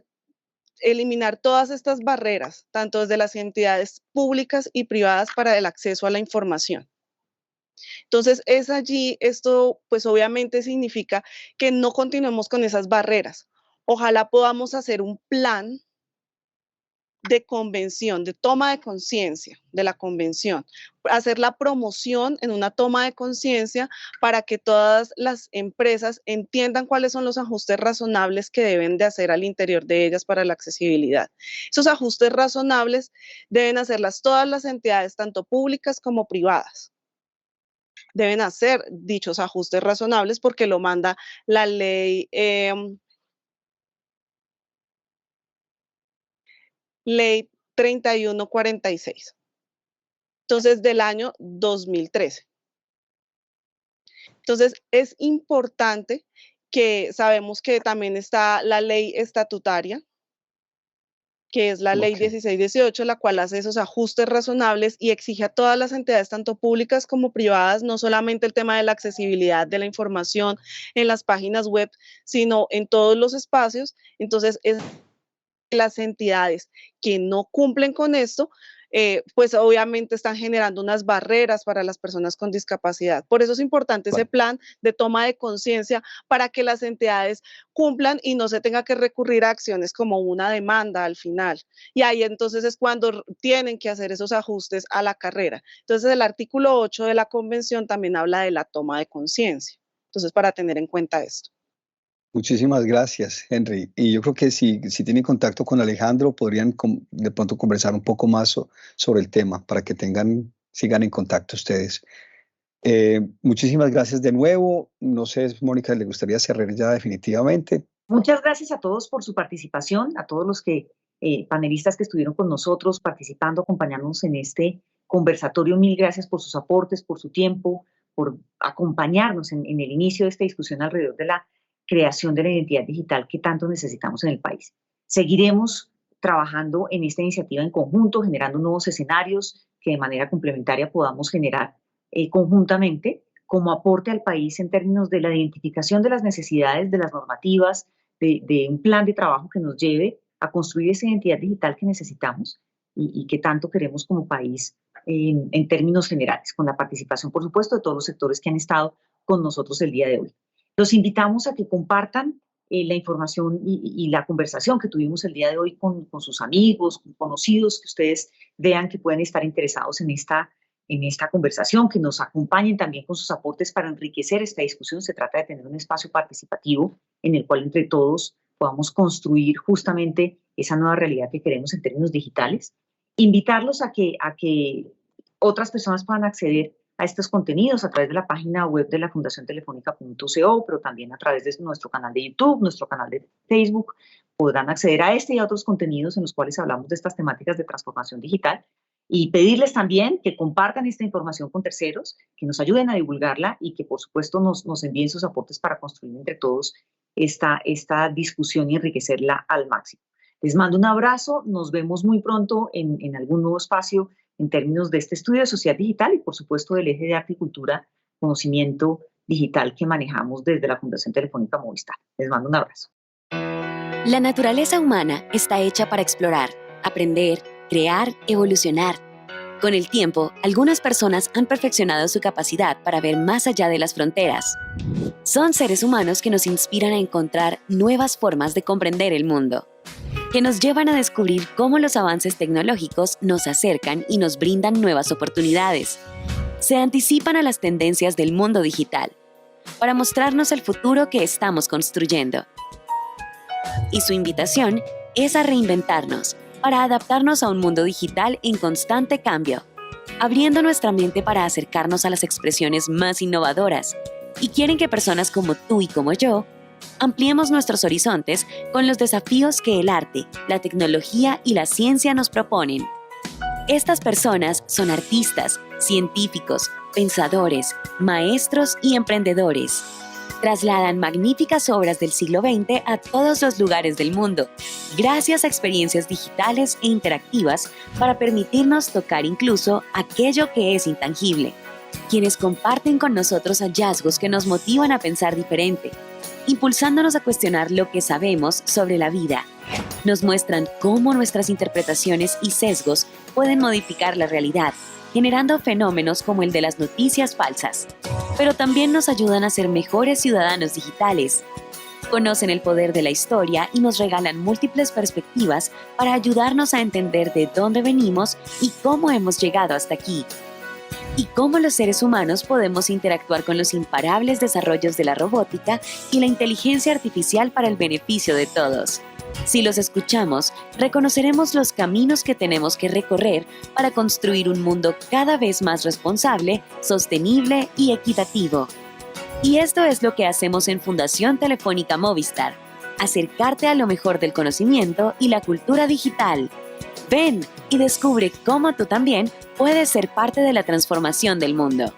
N: eliminar todas estas barreras, tanto desde las entidades públicas y privadas para el acceso a la información. Entonces, es allí, esto pues obviamente significa que no continuemos con esas barreras. Ojalá podamos hacer un plan de convención, de toma de conciencia de la convención, hacer la promoción en una toma de conciencia para que todas las empresas entiendan cuáles son los ajustes razonables que deben de hacer al interior de ellas para la accesibilidad. Esos ajustes razonables deben hacerlas todas las entidades, tanto públicas como privadas. Deben hacer dichos ajustes razonables porque lo manda la ley, ley 3146. Entonces, del año 2013. Entonces, es importante que sabemos que también está la ley estatutaria, que es la ley 1618, la cual hace esos ajustes razonables y exige a todas las entidades, tanto públicas como privadas, no solamente el tema de la accesibilidad de la información en las páginas web, sino en todos los espacios. Entonces, las entidades que no cumplen con esto, pues obviamente están generando unas barreras para las personas con discapacidad. Por eso es importante ese plan de toma de conciencia para que las entidades cumplan y no se tenga que recurrir a acciones como una demanda al final. Y ahí entonces es cuando tienen que hacer esos ajustes a la carrera. Entonces el artículo 8 de la convención también habla de la toma de conciencia. Entonces, para tener en cuenta esto.
C: Muchísimas gracias, Henry. Y yo creo que si tienen contacto con Alejandro, podrían de pronto conversar un poco más sobre el tema para que sigan en contacto ustedes. Muchísimas gracias de nuevo. No sé, Mónica, ¿le gustaría cerrar ya definitivamente?
B: Muchas gracias a todos por su participación, a todos los panelistas que estuvieron con nosotros participando, acompañándonos en este conversatorio. Mil gracias por sus aportes, por su tiempo, por acompañarnos en el inicio de esta discusión alrededor de la creación de la identidad digital que tanto necesitamos en el país. Seguiremos trabajando en esta iniciativa en conjunto, generando nuevos escenarios que de manera complementaria podamos generar conjuntamente como aporte al país en términos de la identificación de las necesidades, de las normativas, de un plan de trabajo que nos lleve a construir esa identidad digital que necesitamos y que tanto queremos como país en términos generales, con la participación, por supuesto, de todos los sectores que han estado con nosotros el día de hoy. Los invitamos a que compartan la información y la conversación que tuvimos el día de hoy con sus amigos, con conocidos que ustedes vean que pueden estar interesados en esta conversación, que nos acompañen también con sus aportes para enriquecer esta discusión. Se trata de tener un espacio participativo en el cual entre todos podamos construir justamente esa nueva realidad que queremos en términos digitales. Invitarlos a que otras personas puedan acceder a estos contenidos a través de la página web de la Fundación Telefónica.co, pero también a través de nuestro canal de YouTube, nuestro canal de Facebook. Podrán acceder a este y a otros contenidos en los cuales hablamos de estas temáticas de transformación digital y pedirles también que compartan esta información con terceros, que nos ayuden a divulgarla y que por supuesto nos envíen sus aportes para construir entre todos esta discusión y enriquecerla al máximo. Les mando un abrazo, nos vemos muy pronto en algún nuevo espacio en términos de este estudio de sociedad digital y, por supuesto, del eje de arte y cultura, conocimiento digital que manejamos desde la Fundación Telefónica Movistar. Les mando un abrazo.
O: La naturaleza humana está hecha para explorar, aprender, crear, evolucionar. Con el tiempo, algunas personas han perfeccionado su capacidad para ver más allá de las fronteras. Son seres humanos que nos inspiran a encontrar nuevas formas de comprender el mundo, que nos llevan a descubrir cómo los avances tecnológicos nos acercan y nos brindan nuevas oportunidades. Se anticipan a las tendencias del mundo digital para mostrarnos el futuro que estamos construyendo. Y su invitación es a reinventarnos para adaptarnos a un mundo digital en constante cambio, abriendo nuestra mente para acercarnos a las expresiones más innovadoras. Y quieren que personas como tú y como yo ampliemos nuestros horizontes con los desafíos que el arte, la tecnología y la ciencia nos proponen. Estas personas son artistas, científicos, pensadores, maestros y emprendedores. Trasladan magníficas obras del siglo XX a todos los lugares del mundo, gracias a experiencias digitales e interactivas para permitirnos tocar incluso aquello que es intangible. Quienes comparten con nosotros hallazgos que nos motivan a pensar diferente, impulsándonos a cuestionar lo que sabemos sobre la vida. Nos muestran cómo nuestras interpretaciones y sesgos pueden modificar la realidad, generando fenómenos como el de las noticias falsas. Pero también nos ayudan a ser mejores ciudadanos digitales. Conocen el poder de la historia y nos regalan múltiples perspectivas para ayudarnos a entender de dónde venimos y cómo hemos llegado hasta aquí. Y cómo los seres humanos podemos interactuar con los imparables desarrollos de la robótica y la inteligencia artificial para el beneficio de todos. Si los escuchamos, reconoceremos los caminos que tenemos que recorrer para construir un mundo cada vez más responsable, sostenible y equitativo. Y esto es lo que hacemos en Fundación Telefónica Movistar: acercarte a lo mejor del conocimiento y la cultura digital. Ven y descubre cómo tú también puedes ser parte de la transformación del mundo.